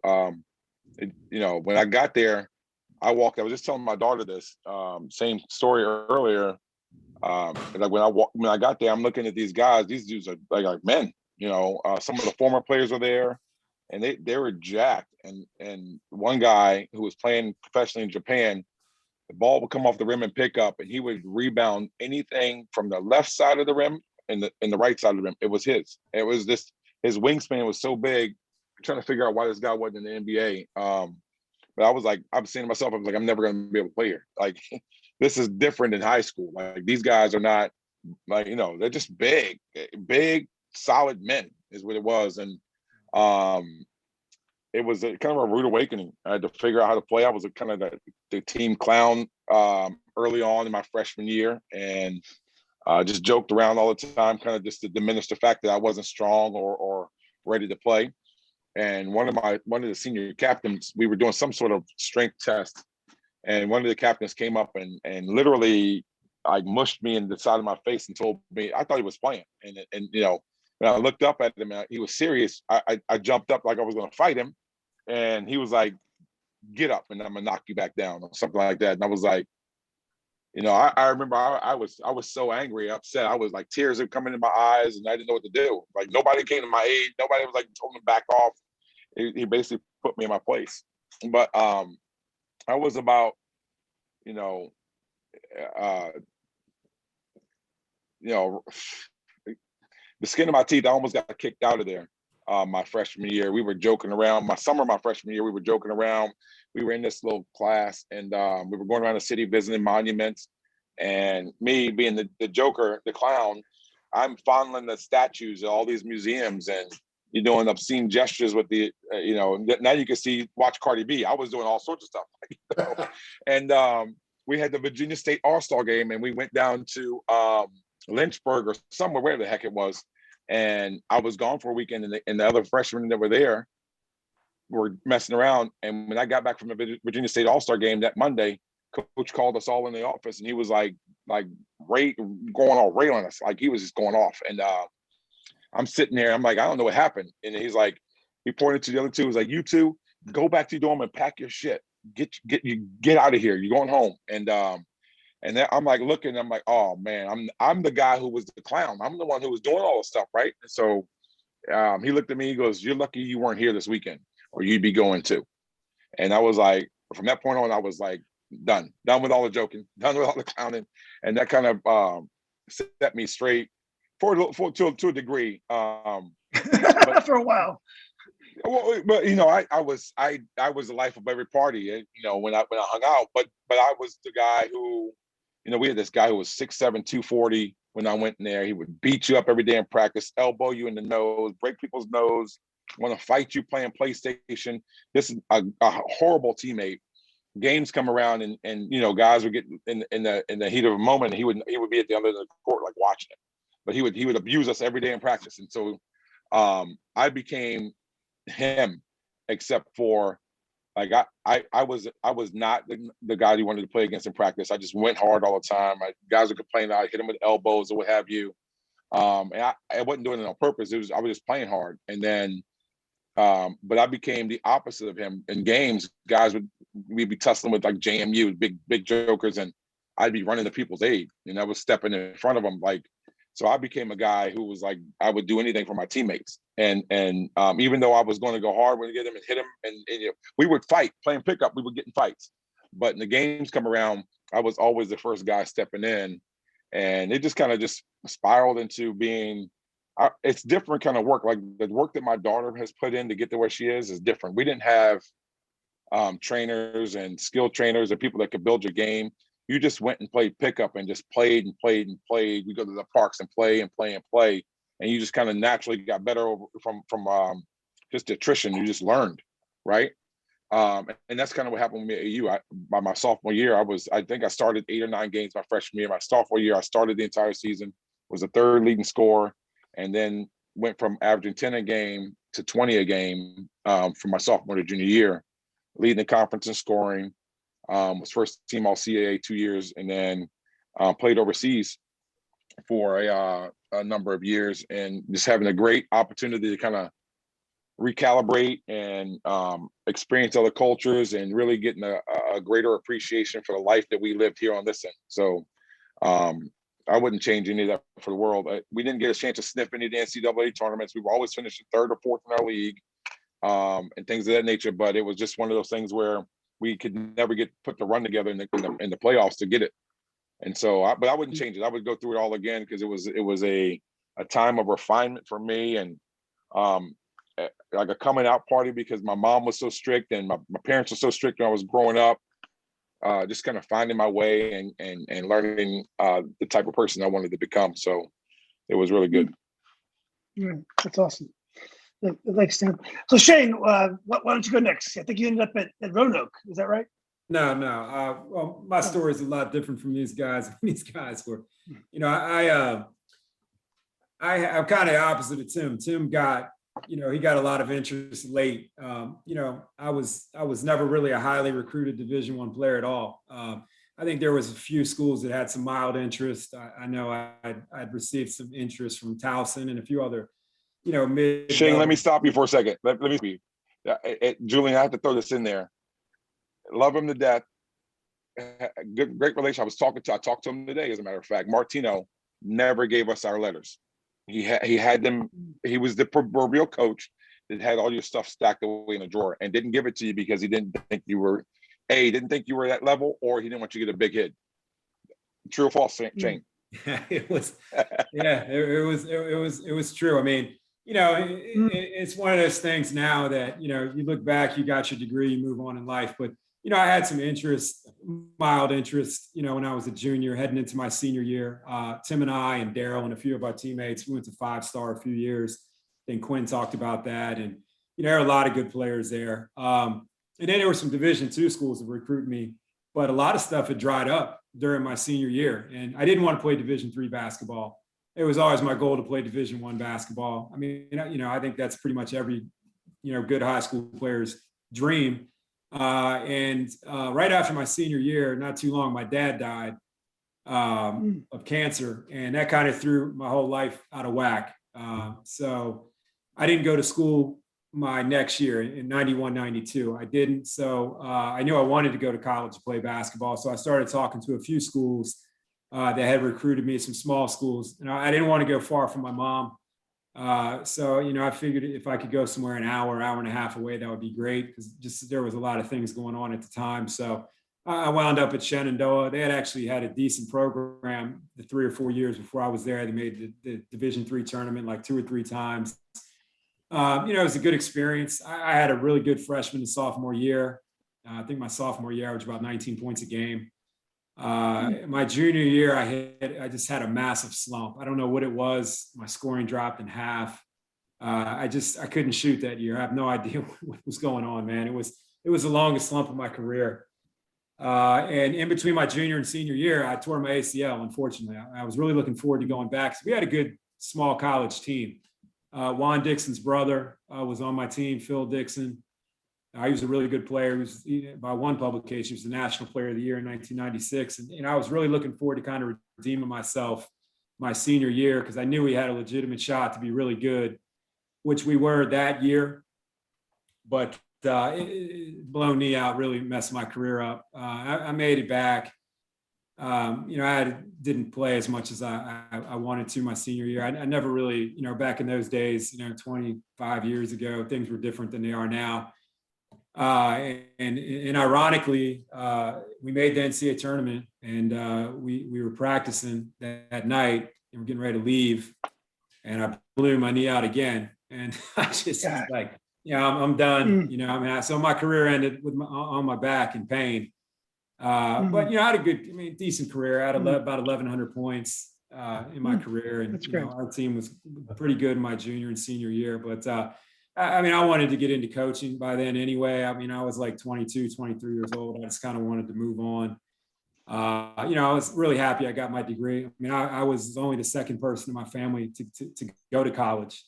you know, when I got there, I was just telling my daughter this same story earlier. Like when I got there, I'm looking at these guys. These dudes are like men. You know, some of the former players were there, and they were jacked. And one guy who was playing professionally in Japan, the ball would come off the rim and pick up, and he would rebound anything from the left side of the rim and the right side of the rim. It was his. It was this. His wingspan was so big. I'm trying to figure out why this guy wasn't in the NBA. But I was saying to myself, I was like, I'm never going to be able to play here. Like, this is different than high school. Like, these guys are not like, you know, they're just big, solid men is what it was. And it was a kind of a rude awakening. I had to figure out how to play. I was a kind of the team clown early on in my freshman year, and just joked around all the time, kind of just to diminish the fact that I wasn't strong or ready to play. And one of the senior captains, we were doing some sort of strength test, and one of the captains came up and literally like mushed me in the side of my face and told me, I thought he was playing. And you know, when I looked up at him, he was serious. I jumped up like I was going to fight him, and he was like, "Get up, and I'm gonna knock you back down," or something like that. And I was like, you know, I remember I was so angry, upset. I was like, tears are coming in my eyes, and I didn't know what to do. Like, nobody came to my aid. Nobody was like told me to back off. He basically put me in my place. But I was about, you know, you know, the skin of my teeth. I almost got kicked out of there. My freshman year, we were joking around. My freshman year, we were joking around. We were in this little class, and we were going around the city visiting monuments. And me being the joker, the clown, I'm fondling the statues of all these museums, and you're doing obscene gestures with the, you know, now you can watch Cardi B. I was doing all sorts of stuff. You know? And we had the Virginia State All-Star game, and we went down to Lynchburg or somewhere, where the heck it was. And I was gone for a weekend, and the other freshmen that were there were messing around. And when I got back from the Virginia State All-Star game that Monday, coach called us all in the office, and he was like going all railing us. Like, he was just going off. And I'm sitting there, I'm like, I don't know what happened. And he's like, he pointed to the other two. He was like, you two, go back to your dorm and pack your shit. Get out of here. You're going home. And then I'm like looking, I'm like, oh man, I'm the guy who was the clown. I'm the one who was doing all this stuff, right? And so he looked at me, he goes, you're lucky you weren't here this weekend, or you'd be going too. And I was like, from that point on, I was like, done with all the joking, done with all the clowning. And that kind of set me straight to a degree. But for a while. Well, but you know, I was the life of every party. You know, when I hung out, but I was the guy who, you know, we had this guy who was 6'7", 240. When I went in there, he would beat you up every day in practice, elbow you in the nose, break people's nose, want to fight you playing PlayStation. This is a horrible teammate. Games come around, and you know, guys would get in the heat of a moment, and he would be at the other end of the court like watching it. But he would abuse us every day in practice. And so I became him, except for like I was not the guy you wanted to play against in practice. I just went hard all the time. Guys would complain that I hit him with elbows or what have you. And I wasn't doing it on purpose. I was just playing hard. And then but I became the opposite of him in games. We'd be tussling with like JMU, big jokers, and I'd be running to people's aid, and I was stepping in front of them. Like, so I became a guy who was like, I would do anything for my teammates. And even though I was going to go hard when I get him and hit him, and you know, we would fight, playing pickup, we would get in fights. But in the games come around, I was always the first guy stepping in. and it just kind of just spiraled into being. It's different kind of work. Like the work that my daughter has put in to get to where she is different. We didn't have trainers and skilled trainers and people that could build your game. You just went and played pickup and just played and played and played. We go to the parks and play and play and play, and you just kind of naturally got better from just attrition. You just learned, right? And that's kind of what happened with me at AU. By my sophomore year, I think I started 8 or 9 games my freshman year. My sophomore year, I started the entire season, was the 3rd leading scorer, and then went from averaging 10 a game to 20 a game from my sophomore to junior year, leading the conference in scoring, was first team all CAA 2 years, and then played overseas for a number of years, and just having a great opportunity to kind of recalibrate and experience other cultures and really getting a greater appreciation for the life that we lived here on this end. So I wouldn't change any of that for the world. We didn't get a chance to sniff any of the NCAA tournaments. We were always finishing 3rd or 4th in our league and things of that nature. But it was just one of those things where we could never put the run together in the playoffs to get it. And so, but I wouldn't change it. I would go through it all again because it was a time of refinement for me, and like a coming out party because my mom was so strict and my parents were so strict when I was growing up. Just kind of finding my way and learning the type of person I wanted to become. So it was really good. Yeah, that's awesome. Thanks, Tim. So Shane, why don't you go next? I think you ended up at Roanoke. Is that right? No. Well, my story is a lot different from these guys. These guys were, I'm kind of opposite of Tim. Tim got, he got a lot of interest late. I was never really a highly recruited Division I player at all. I think there was a few schools that had some mild interest. I know I'd received some interest from Towson and a few other, mid. Shane, let me stop you for a second. Let me speak. Julian, I have to throw this in there. Love him to death. Great relationship. I talked to him today, as a matter of fact. Martino never gave us our letters. He had them. He was the proverbial coach that had all your stuff stacked away in a drawer and didn't give it to you because he didn't think you were at that level, or he didn't want you to get a big hit. True or false, Shane? It was, it was true. I mean, it's one of those things now that, you look back, you got your degree, you move on in life. But, I had some interest, mild interest, when I was a junior heading into my senior year. Tim and I and Daryl and a few of our teammates, we went to 5-star a few years. I think Quinn talked about that. And, there are a lot of good players there. And then there were some Division II schools that recruited me, but a lot of stuff had dried up during my senior year. And I didn't want to play Division III basketball. It was always my goal to play Division I basketball. I mean, I think that's pretty much every, good high school player's dream. And right after my senior year, not too long, my dad died of cancer, and that kind of threw my whole life out of whack. So I didn't go to school my next year in 91, 92. I didn't. So I knew I wanted to go to college to play basketball. So I started talking to a few schools that had recruited me, some small schools. I didn't want to go far from my mom. So, I figured if I could go somewhere an hour and a half away, that would be great, because just there was a lot of things going on at the time. So I wound up at Shenandoah. They had actually had a decent program the 3 or 4 years before I was there. They made the Division III tournament like 2 or 3 times. It was a good experience. I had a really good freshman and sophomore year. I think my sophomore year, I averaged about 19 points a game. My junior year, I just had a massive slump. I don't know what it was. My scoring dropped in half. I couldn't shoot that year. I have no idea what was going on, man. It was the longest slump of my career. And in between my junior and senior year, I tore my ACL, unfortunately. I was really looking forward to going back. So we had a good small college team. Juan Dixon's brother was on my team, Phil Dixon. He was a really good player. He was, by one publication, he was the National Player of the Year in 1996. And I was really looking forward to kind of redeeming myself my senior year, because I knew we had a legitimate shot to be really good, which we were that year. But blown knee out really messed my career up. I made it back. I didn't play as much as I wanted to my senior year. I never really, back in those days, 25 years ago, things were different than they are now. And ironically, we made the NCAA tournament, and we were practicing that night, and we're getting ready to leave, and I blew my knee out again, and I just was like, I'm done. So my career ended with on my back in pain. But I had a decent career. I had about 1,100 points in my career, and our team was pretty good in my junior and senior year. But I wanted to get into coaching by then anyway. I was like 22, 23 years old. I just kind of wanted to move on. I was really happy I got my degree. I was only the second person in my family to go to college,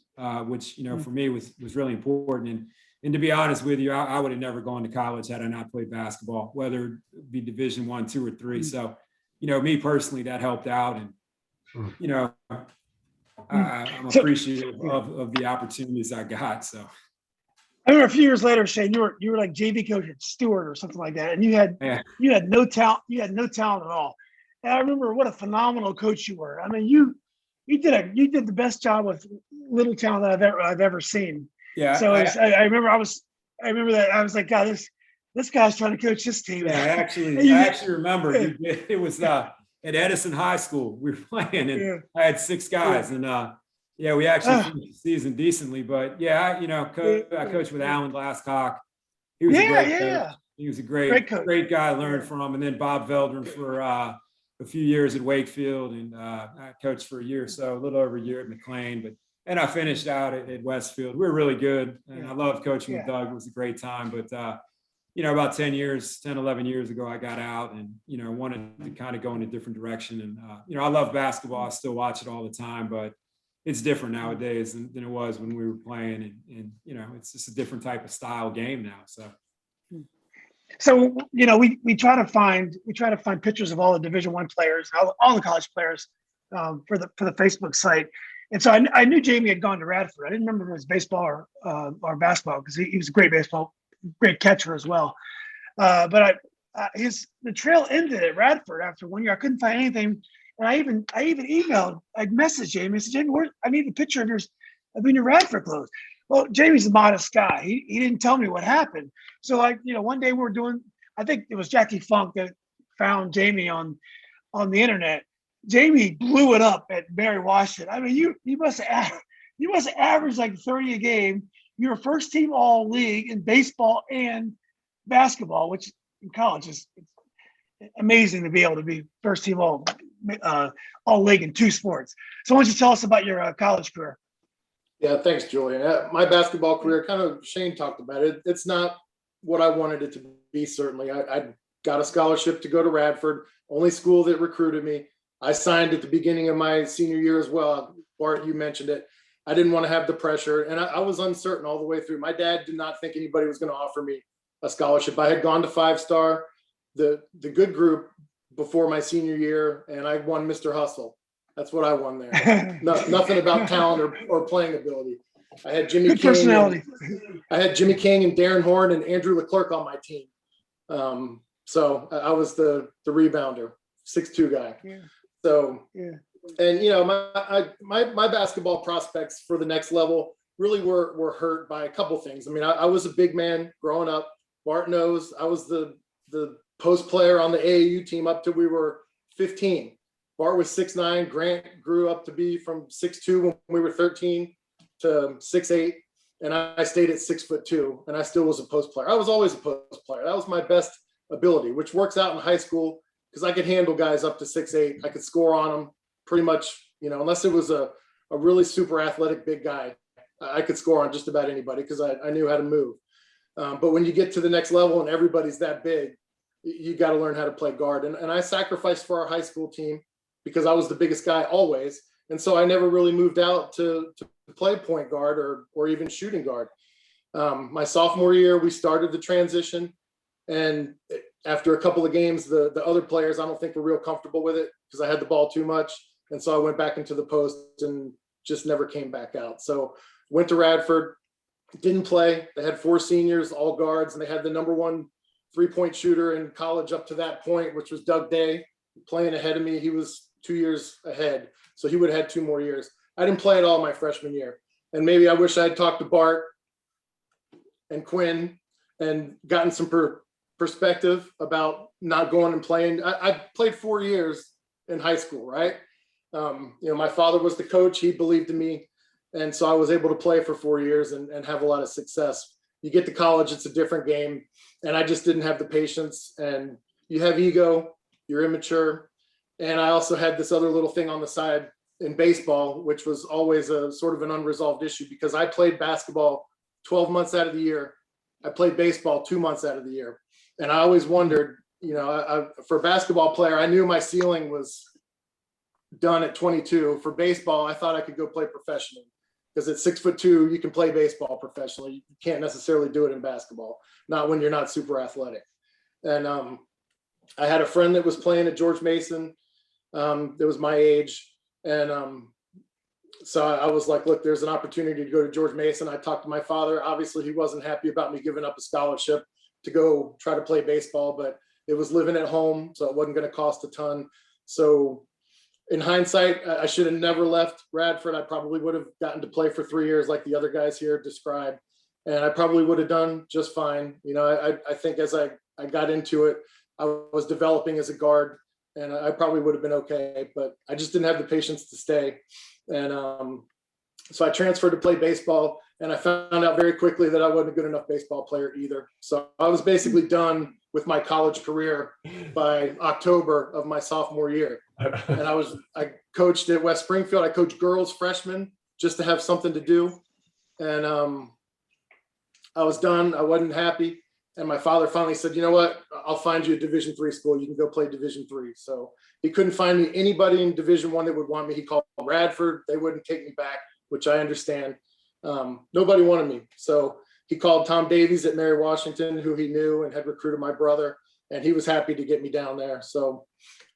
which, for me was really important. And to be honest with you, I would have never gone to college had I not played basketball, whether it be Division I, II, or III. So, me personally, that helped out. And, I'm appreciative of the opportunities I got. So I remember a few years later, Shane, you were like JV coach at Stewart or something like that, and you had no talent. You had no talent at all. And I remember what a phenomenal coach you were. You did the best job with little talent that I've ever seen. Yeah. So I remember that I was like, God, this guy's trying to coach this team. Yeah, I actually remember it was at Edison High School. We were playing, and I had 6 guys, and we actually finished the season decently. But I coached with Alan Glasscock. He was a great coach. He was a great guy to learn from. And then Bob Veldren for a few years at Wakefield, and I coached for a year or so, a little over a year at McLean. And I finished out at Westfield. We were really good, and I loved coaching with Doug. It was a great time. But about 11 years ago, I got out and, wanted to kind of go in a different direction. And, I love basketball. I still watch it all the time, but it's different nowadays than it was when we were playing. And it's just a different type of style game now. So, we try to find pictures of all the Division I players, all the college players for the Facebook site. And so I knew Jamie had gone to Radford. I didn't remember if it was baseball or basketball, because he was a great catcher as well. But the trail ended at Radford after 1 year. I couldn't find anything, and I even emailed. I messaged Jamie. I said, Jamie, I need a picture of your Radford clothes. Well, Jamie's a modest guy. He didn't tell me what happened. So one day we were doing. I think it was Jackie Funk that found Jamie on the internet. Jamie blew it up at Mary Washington. You must have averaged like 30 a game. You were first team all league in baseball and basketball, which in college is amazing to be able to be first team all league in 2 sports. So why don't you tell us about your college career? Yeah, thanks, Julian. My basketball career, kind of Shane talked about it. It's not what I wanted it to be. Certainly, I got a scholarship to go to Radford, only school that recruited me. I signed at the beginning of my senior year as well. Bart, you mentioned it. I didn't want to have the pressure, and I was uncertain all the way through. My dad did not think anybody was going to offer me a scholarship. I had gone to 5-star, the good group before my senior year, and I won Mr. Hustle. That's what I won there. Nothing about talent or playing ability. I had Jimmy King. Personality. I had Jimmy King and Darren Horn and Andrew Leclerc on my team. So I was the rebounder, 6'2" guy. Yeah. So, and my basketball prospects for the next level really were hurt by a couple things. I was a big man growing up. Bart knows I was the post player on the AAU team up till we were 15. Bart was 6'9". Grant grew up to be from 6'2" when we were 13 to 6'8", and I stayed at 6'2", and I still was a post player. I was always a post player. That was my best ability, which works out in high school because I could handle guys up to 6'8". I could score on them pretty much, unless it was a really super athletic big guy. I could score on just about anybody because I knew how to move. But when you get to the next level and everybody's that big, you got to learn how to play guard. And I sacrificed for our high school team because I was the biggest guy always. And so I never really moved out to play point guard or even shooting guard. My sophomore year, we started the transition. And after a couple of games, the other players, I don't think were real comfortable with it because I had the ball too much. And so I went back into the post and just never came back out. So went to Radford, didn't play. They had 4 seniors, all guards, and they had the number 1 3-point shooter in college up to that point, which was Doug Day, playing ahead of me. He was 2 years ahead, so he would have had 2 more years. I didn't play at all my freshman year. And maybe I wish I had talked to Bart and Quinn and gotten some perspective about not going and playing. I played 4 years in high school, right? My father was the coach. He believed in me. And so I was able to play for 4 years and have a lot of success. You get to college, it's a different game. And I just didn't have the patience. And you have ego, you're immature. And I also had this other little thing on the side in baseball, which was always a sort of an unresolved issue because I played basketball 12 months out of the year. I played baseball 2 months out of the year. And I always wondered, for a basketball player, I knew my ceiling was done at 22. For baseball, I thought I could go play professionally because at 6'2", you can play baseball professionally. You can't necessarily do it in basketball, not when you're not super athletic. And I had a friend that was playing at George Mason that was my age. And so I was like, look, there's an opportunity to go to George Mason. I talked to my father. Obviously, he wasn't happy about me giving up a scholarship to go try to play baseball, but it was living at home, so it wasn't going to cost a ton. So in hindsight, I should have never left Radford. I probably would have gotten to play for 3 years like the other guys here described, and I probably would have done just fine. I think as I got into it, I was developing as a guard, and I probably would have been okay, but I just didn't have the patience to stay. And so I transferred to play baseball, and I found out very quickly that I wasn't a good enough baseball player either. So I was basically done with my college career by October of my sophomore year. And I coached at West Springfield. I coached girls freshmen just to have something to do. And I was done. I wasn't happy. And my father finally said, you know what, I'll find you a Division III school. You can go play Division III. So he couldn't find me anybody in Division I that would want me. He called Radford. They wouldn't take me back, which I understand. Nobody wanted me. So he called Tom Davies at Mary Washington, who he knew and had recruited my brother. And he was happy to get me down there. So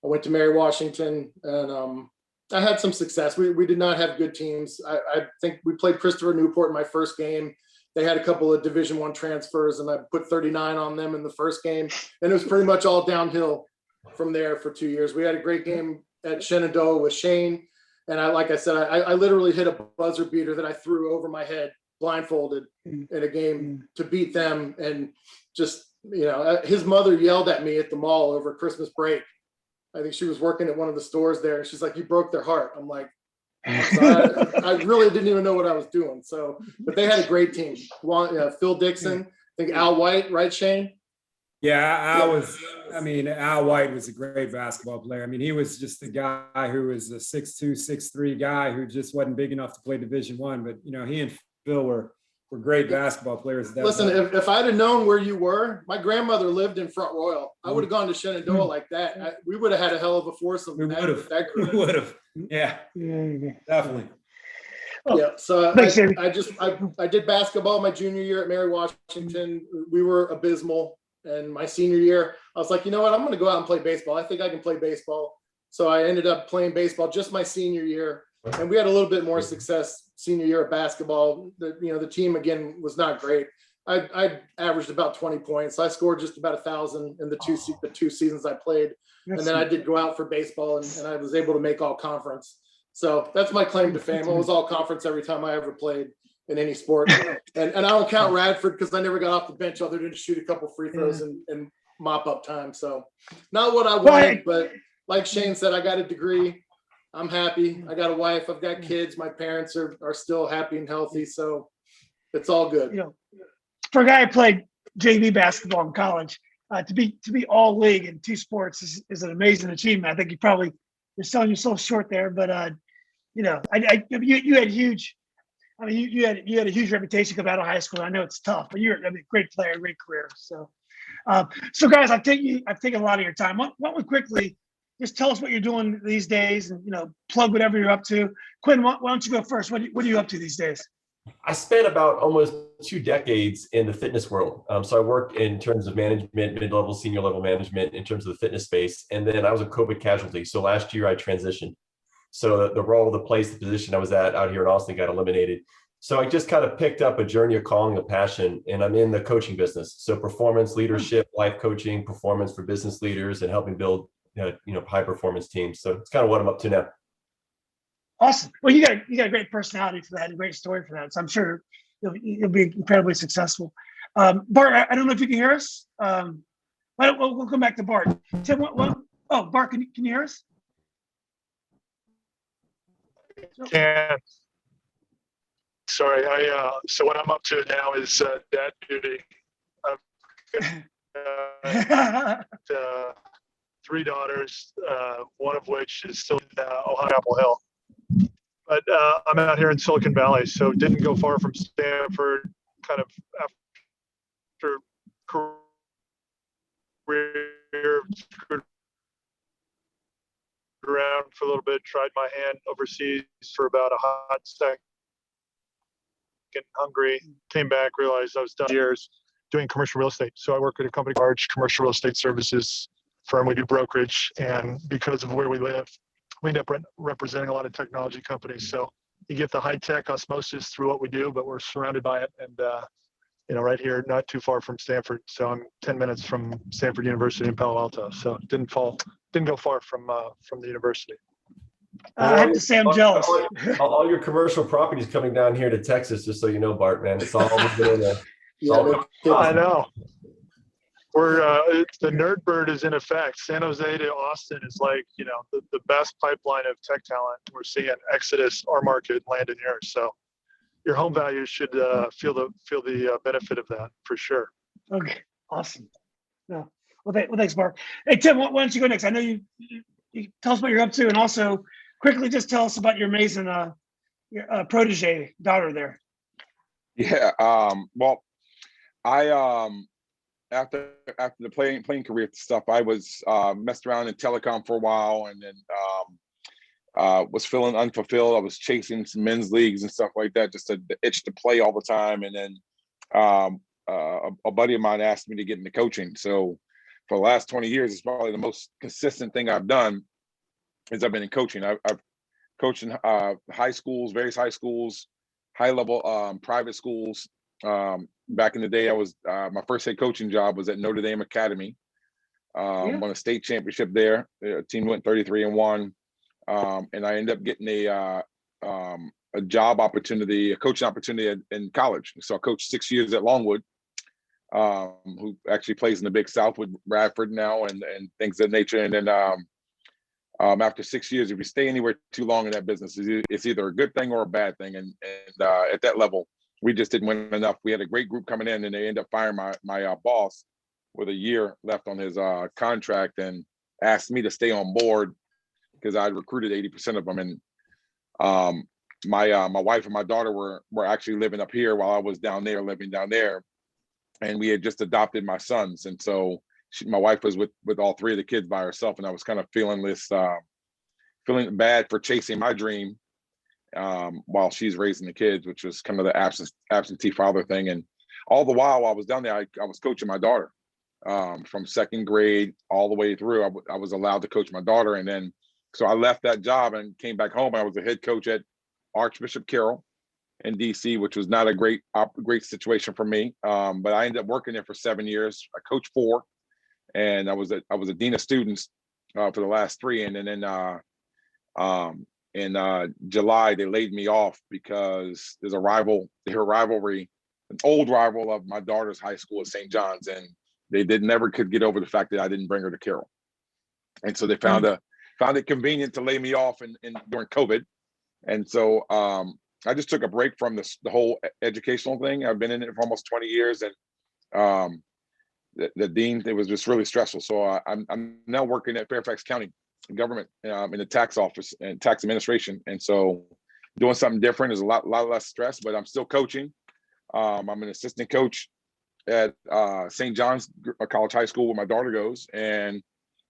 I went to Mary Washington, and I had some success. We did not have good teams. I think we played Christopher Newport in my first game. They had a couple of Division I transfers, and I put 39 on them in the first game. And it was pretty much all downhill from there for 2 years. We had a great game at Shenandoah with Shane. And like I said, I literally hit a buzzer beater that I threw over my head, blindfolded in a game to beat them. And just, his mother yelled at me at the mall over Christmas break. I think she was working at one of the stores there. And she's like, you broke their heart. I'm like, I really didn't even know what I was doing. So, but they had a great team. Phil Dixon, I think Al White, right, Shane? Yeah, Al White was a great basketball player. I mean, he was just a guy who was a 6'2", 6'3" guy who just wasn't big enough to play Division I. But, he and Phil were great basketball players at that Listen, level. if I'd have known where you were, my grandmother lived in Front Royal. I would have gone to Shenandoah like that. We would have had a hell of a foursome. We would have. Yeah, definitely. Yeah, so I did basketball my junior year at Mary Washington. We were abysmal. And my senior year, I was like, you know what? I'm going to go out and play baseball. I think I can play baseball. So I ended up playing baseball just my senior year. And we had a little bit more success senior year of basketball. The team, again, was not great. I averaged about 20 points. I scored just about 1,000 in the two seasons I played. And then I did go out for baseball, and I was able to make all conference. So that's my claim to fame. I was all conference every time I ever played in any sport. And I don't count Radford because I never got off the bench other than to shoot a couple free throws and mop up time. So not what I wanted, but like Shane said, I got a degree. I'm happy. I got a wife. I've got kids. My parents are still happy and healthy. So it's all good. For a guy who played JV basketball in college, to be all league in two sports is an amazing achievement. I think you're selling yourself short there, but you had huge. I mean, you had a huge reputation coming out of high school. I know it's tough, but you're a great player, great career. So guys, I've taken a lot of your time. What would quickly just tell us what you're doing these days, and plug whatever you're up to. Quinn, why don't you go first? What are you up to these days? I spent about almost 2 decades in the fitness world. So I worked in terms of management, mid-level, senior level management in terms of the fitness space. And then I was a COVID casualty. So last year I transitioned. So the role, the place, the position I was at out here in Austin got eliminated. So I just kind of picked up a journey of calling, a passion, and I'm in the coaching business. So performance, leadership, life coaching, performance for business leaders, and helping build high performance teams. So it's kind of what I'm up to now. Awesome. Well, you got a great personality for that, a great story for that. So I'm sure you'll be incredibly successful. Bart, I don't know if you can hear us. We'll come back to Bart. Tim, oh, Bart, can you hear us? Can. Sorry, so what I'm up to now is dad duty. I've three daughters, one of which is still in Ohio, Apple Hill. But I'm out here in Silicon Valley, so didn't go far from Stanford. Kind of after career, screwed around for a little bit, tried my hand overseas for about a hot second, Hungary, came back, realized I was done years doing commercial real estate. So I work at a company, large commercial real estate services firm. We do brokerage, and because of where we live, we end up representing a lot of technology companies. So you get the high tech osmosis through what we do, but we're surrounded by it. And right here, not too far from Stanford. So I'm 10 minutes from Stanford University in Palo Alto. So didn't go far from the university. I have to say I'm jealous. All your commercial properties coming down here to Texas, just so you know, Bart, man. It's all moving in there. I know. We're the nerd bird is in effect. San Jose to Austin is like, the best pipeline of tech talent. We're seeing exodus, our market, land in yours. So your home values should feel the benefit of that for sure. Okay, awesome. No, well, thanks, Mark. Hey, Tim, why don't you go next? I know you tell us what you're up to, and also quickly just tell us about your amazing your, protege daughter there. Yeah. Well, I after the playing career stuff, I was messed around in telecom for a while, and then was feeling unfulfilled. I was chasing some men's leagues and stuff like that, just the itch to play all the time. And then a buddy of mine asked me to get into coaching. So for the last 20 years, it's probably the most consistent thing I've done is I've been in coaching. I've coached in high schools, various high schools, high level private schools. Back in the day, I was my first head coaching job was at Notre Dame Academy. Won a state championship there. The team went 33-1. And I ended up getting a job opportunity, a coaching opportunity in college. So I coached 6 years at Longwood, who actually plays in the Big South with Bradford now and things of that nature. And then after 6 years, if you stay anywhere too long in that business, it's either a good thing or a bad thing. And at that level, we just didn't win enough. We had a great group coming in, and they ended up firing my boss with a year left on his contract and asked me to stay on board because I recruited 80% of them. And my wife and my daughter were actually living up here while I was living down there. And we had just adopted my sons. And so my wife was with all three of the kids by herself. And I was kind of feeling bad for chasing my dream while she's raising the kids, which was kind of the absentee father thing. And all the while I was down there, I was coaching my daughter from second grade all the way through. I was allowed to coach my daughter. And then so I left that job and came back home. I was a head coach at Archbishop Carroll in DC, which was not a great situation for me. But I ended up working there for 7 years. I coached 4, and I was a dean of students for the last 3. And then in July they laid me off because there's a rivalry, an old rival of my daughter's high school at St. John's, and they never could get over the fact that I didn't bring her to Carroll. And so they found it convenient to lay me off during COVID. And so I just took a break from the whole educational thing. I've been in it for almost 20 years, and the dean, it was just really stressful. So I'm now working at Fairfax County government in the tax office and tax administration. And so doing something different is a lot less stress, but I'm still coaching. I'm an assistant coach at St. John's College High School where my daughter goes. And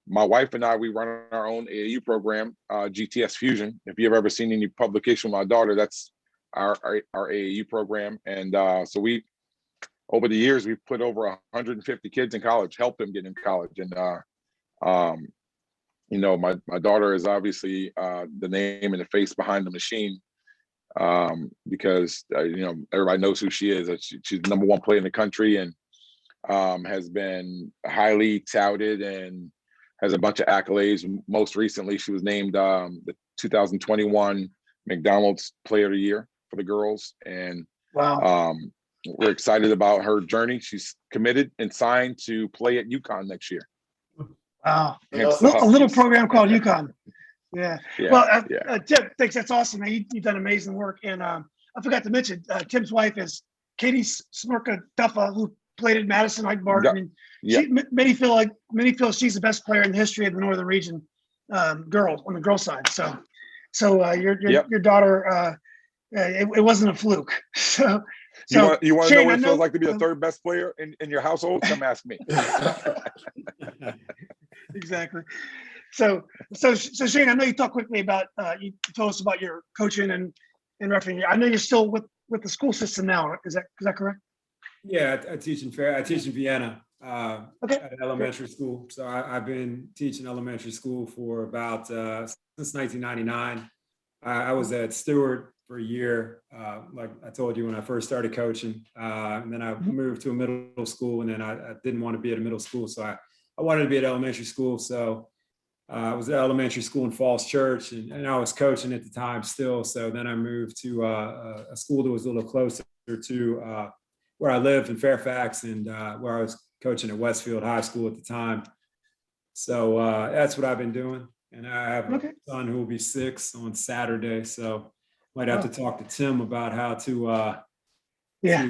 my wife and I, we run our own AAU program, GTS Fusion. If you've ever seen any publication with my daughter, that's our AAU program. And so over the years, we've put over 150 kids in college, helped them get in college. And, my daughter is obviously the name and the face behind the machine because, everybody knows who she is. She's the number 1 player in the country and has been highly touted and has a bunch of accolades. Most recently, she was named the 2021 McDonald's Player of the Year for the girls. And wow. we're excited about her journey. She's committed and signed to play at UConn next year. Wow. Hence the A little Huskies. program called UConn. Yeah. Yeah, Well, yeah. Tim, thanks. That's awesome, man. You've done amazing work. And I forgot to mention, Tim's wife is Katie Smirka Duffa, who played at Madison like Bart. Yep. I mean, Yep. many feel she's the best player in the history of the Northern Region, girl on the girl side. So your daughter, it wasn't a fluke. So You want to Shane, know what it feels like to be the third best player in your household? Come ask me. Exactly. So Shane, I know you talked quickly about you told us about your coaching and refereeing. I know you're still with the school system now. Is that correct? Yeah, I teach in Vienna Okay. at elementary school. So I've been teaching elementary school for about since 1999. I was at Stewart for a year, like I told you when I first started coaching, and then I moved to a middle school, and then I didn't want to be at a middle school, so I wanted to be at elementary school. So I was at elementary school in Falls Church, and I was coaching at the time still. So then I moved to a school that was a little closer to where I lived in Fairfax, and where I was coaching at Westfield High School at the time. So that's what I've been doing. And I have a son who will be 6 on Saturday. So might have to talk to Tim about how to get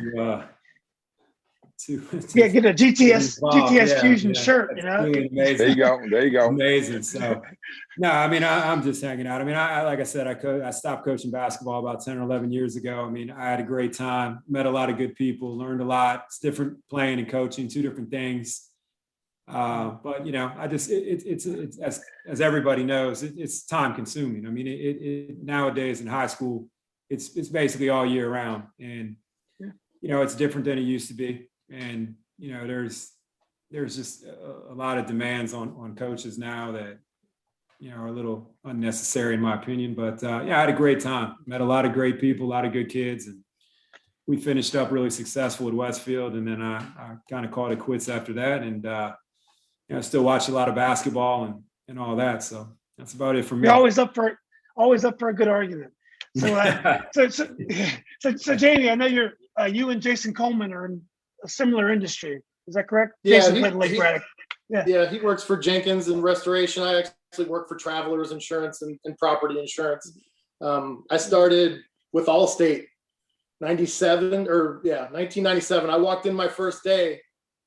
a GTS Fusion shirt. You know, really amazing. There you go. Amazing. So no, I mean, I'm just hanging out. I mean, I like I said, I stopped coaching basketball about 10 or 11 years ago. I mean, I had a great time, met a lot of good people, learned a lot. It's different playing and coaching, 2 different things. But you know, it's as everybody knows, it's time consuming. I mean, it nowadays in high school, it's basically all year round, and you know, it's different than it used to be. And you know, there's just a lot of demands on coaches now that you know are a little unnecessary in my opinion. But yeah, I had a great time. Met a lot of great people, a lot of good kids, and we finished up really successful at Westfield. And then I kind of called it quits after that, and you know, still watch a lot of basketball and all that. So that's about it for me. You're always up for a good argument. So so Jamie, I know you and Jason Coleman are in a similar industry. Is that correct? Yeah, Jason played in Lake Braddock. Yeah, he works for Jenkins in restoration. I actually work for Travelers Insurance and property insurance. I started with Allstate 1997. I walked in my first day,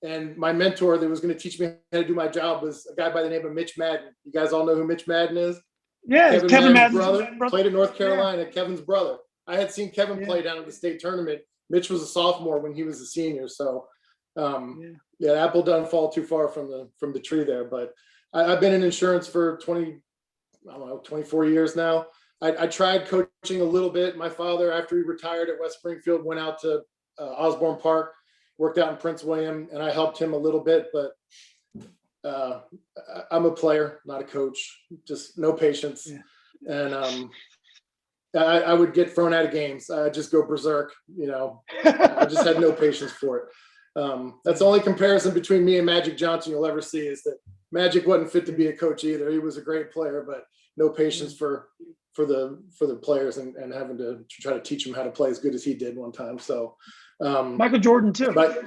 and my mentor that was going to teach me how to do my job was a guy by the name of Mitch Madden. You guys all know who Mitch Madden is? Yeah, Kevin Madden's brother. Played at North Carolina, Kevin's brother. I had seen Kevin play down at the state tournament. Mitch was a sophomore when he was a senior. So the apple doesn't fall too far from the tree there. But I've been in insurance for 24 years now. I tried coaching a little bit. My father, after he retired at West Springfield, went out to Osborne Park, worked out in Prince William, and I helped him a little bit, but I'm a player, not a coach, just no patience. And I would get thrown out of games. I just go berserk, you know, I just had no patience for it. That's the only comparison between me and Magic Johnson you'll ever see, is that Magic wasn't fit to be a coach either. He was a great player, but no patience for the players and having to try to teach them how to play as good as he did one time. So Michael Jordan too. But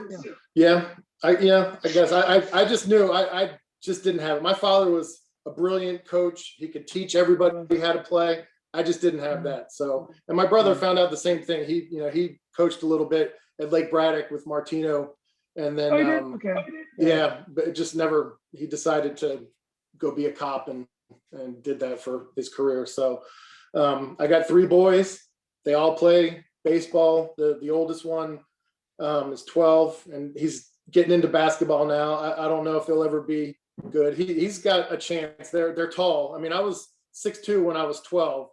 I guess I just knew I just didn't have it. My father was a brilliant coach. He could teach everybody how to play. I just didn't have that. So, and my brother found out the same thing. He coached a little bit at Lake Braddock with Martino, and then but it just never. He decided to go be a cop and did that for his career. So I got 3 boys. They all play baseball. The oldest one is 12, and he's getting into basketball now. I don't know if he'll ever be good. He's got a chance. They're tall. I mean, I was 6'2" when I was 12,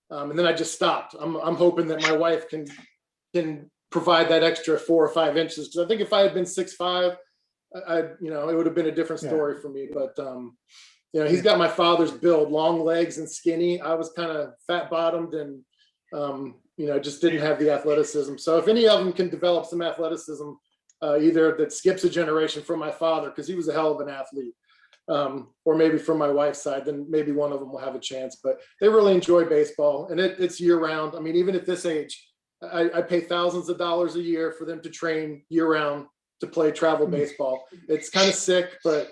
and then I just stopped. I'm hoping that my wife can provide that extra 4 or 5 inches, because I think if I had been 6'5", it would have been a different story for me. But he's got my father's build, long legs and skinny. I was kind of fat bottomed and just didn't have the athleticism. So if any of them can develop some athleticism, either that skips a generation from my father, because he was a hell of an athlete, or maybe from my wife's side, then maybe one of them will have a chance. But they really enjoy baseball, and it's year round. I mean, even at this age, I pay thousands of dollars a year for them to train year round to play travel baseball. It's kind of sick, but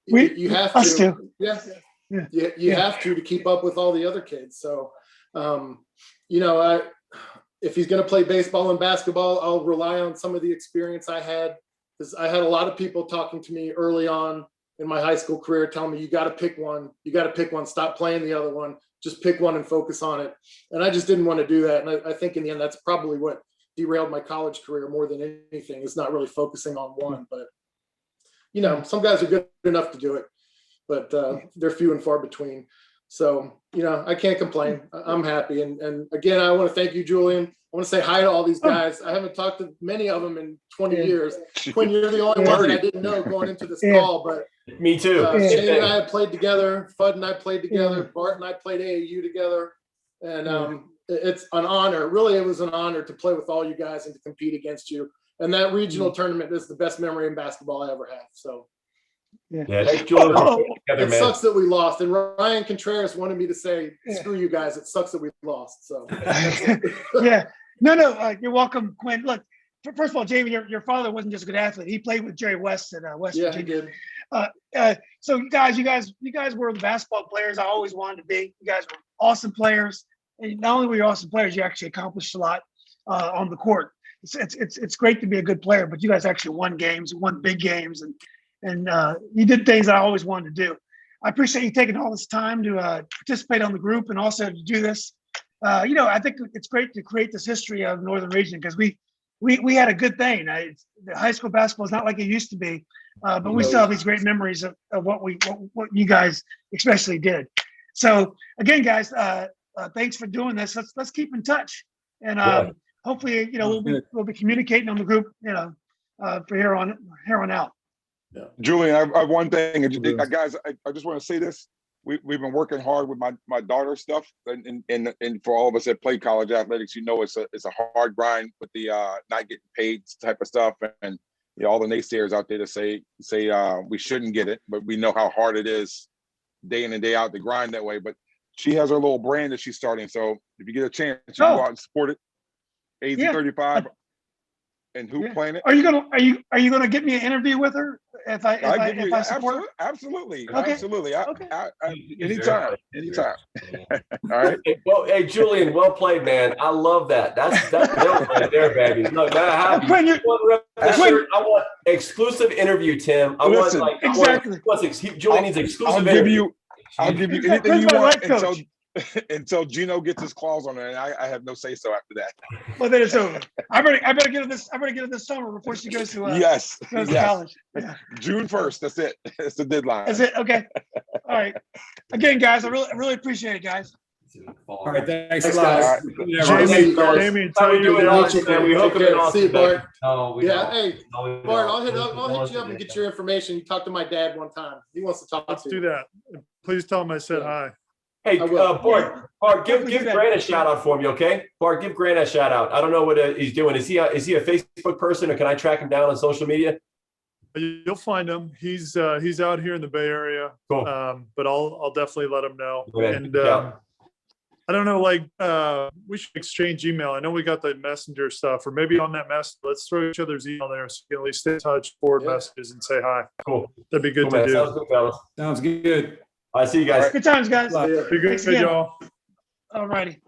you have us to. too. Yeah. Yeah. You have to keep up with all the other kids. So, you know, if he's going to play baseball and basketball, I'll rely on some of the experience I had, because I had a lot of people talking to me early on in my high school career telling me, you got to pick one. You got to pick one. Stop playing the other one. Just pick one and focus on it. And I just didn't want to do that. And I think in the end, that's probably what derailed my college career more than anything, is not really focusing on one. But, you know, some guys are good enough to do it, but they're few and far between. So, you know, I can't complain. I'm happy. And again, I want to thank you, Julian. I want to say hi to all these guys. I haven't talked to many of them in 20 years. Quinn, you're the only one that I didn't know going into this call, but me too. Shane and I had played together. Fudd and I played together. Bart and I played AAU together. And it's an honor. Really, it was an honor to play with all you guys and to compete against you. And that regional tournament is the best memory in basketball I ever have. So. Thanks, Julian. It sucks that we lost. And Ryan Contreras wanted me to say, screw you guys. It sucks that we lost. So. Yeah. No, you're welcome, Quinn. Look, first of all, Jamie, your father wasn't just a good athlete. He played with Jerry West at West Virginia. He did. So you guys were the basketball players I always wanted to be. You guys were awesome players. And not only were you awesome players, you actually accomplished a lot on the court. It's great to be a good player, but you guys actually won games, won big games, and you did things I always wanted to do. I appreciate you taking all this time to participate on the group and also to do this. You know, I think it's great to create this history of Northern Region, because we had a good thing. The high school basketball is not like it used to be, but we still have these great memories of what you guys especially did. So again, guys, thanks for doing this. Let's keep in touch, and hopefully, you know, we'll be communicating on the group, you know, for here on out. Yeah. Julian, I have one thing, and guys, I just want to say this. We've been working hard with my daughter's stuff, and for all of us that play college athletics, you know, it's a hard grind with the not getting paid type of stuff, and you know, all the naysayers out there to say we shouldn't get it, but we know how hard it is day in and day out to grind that way. But she has her little brand that she's starting, so if you get a chance, you can go out and support it. Age 35. And who playing it? Are you gonna get me an interview with her if I support her? Absolutely. Okay. Absolutely. Okay. Anytime. All right. Well, hey, Julian, well played, man. I love that. That's right there, baby. Look, I want exclusive interview, Tim. Julian needs exclusive interview. I'll give you anything you want until Gino gets his claws on it, and I have no say so after that. Well, then it's over. I better get it this summer before she goes to college. Yeah. June 1st. That's it. It's the deadline. That's it. Okay. All right. Again, guys, I really appreciate it, guys. All right, thanks a lot. Jamie, tell you we hope it. See you, Bart. Hey, Bart, I'll hit you up and get your information. You talked to my dad one time. He wants to talk to you. Let's do that. Please tell him I said hi. Hey, Bart, give Grant a shout out for me, okay? Bart, give Grant a shout out. I don't know what he's doing. Is he a Facebook person, or can I track him down on social media? You'll find him. He's out here in the Bay Area. Cool. But I'll definitely let him know. Okay. And I don't know, we should exchange email. I know we got the messenger stuff, or maybe on that message, let's throw each other's email there so we can at least stay in touch, forward messages, and say hi. Cool. That'd be good to do. Sounds good, fellas. Sounds good. I see you guys. Good times, guys. Be good, y'all. All righty.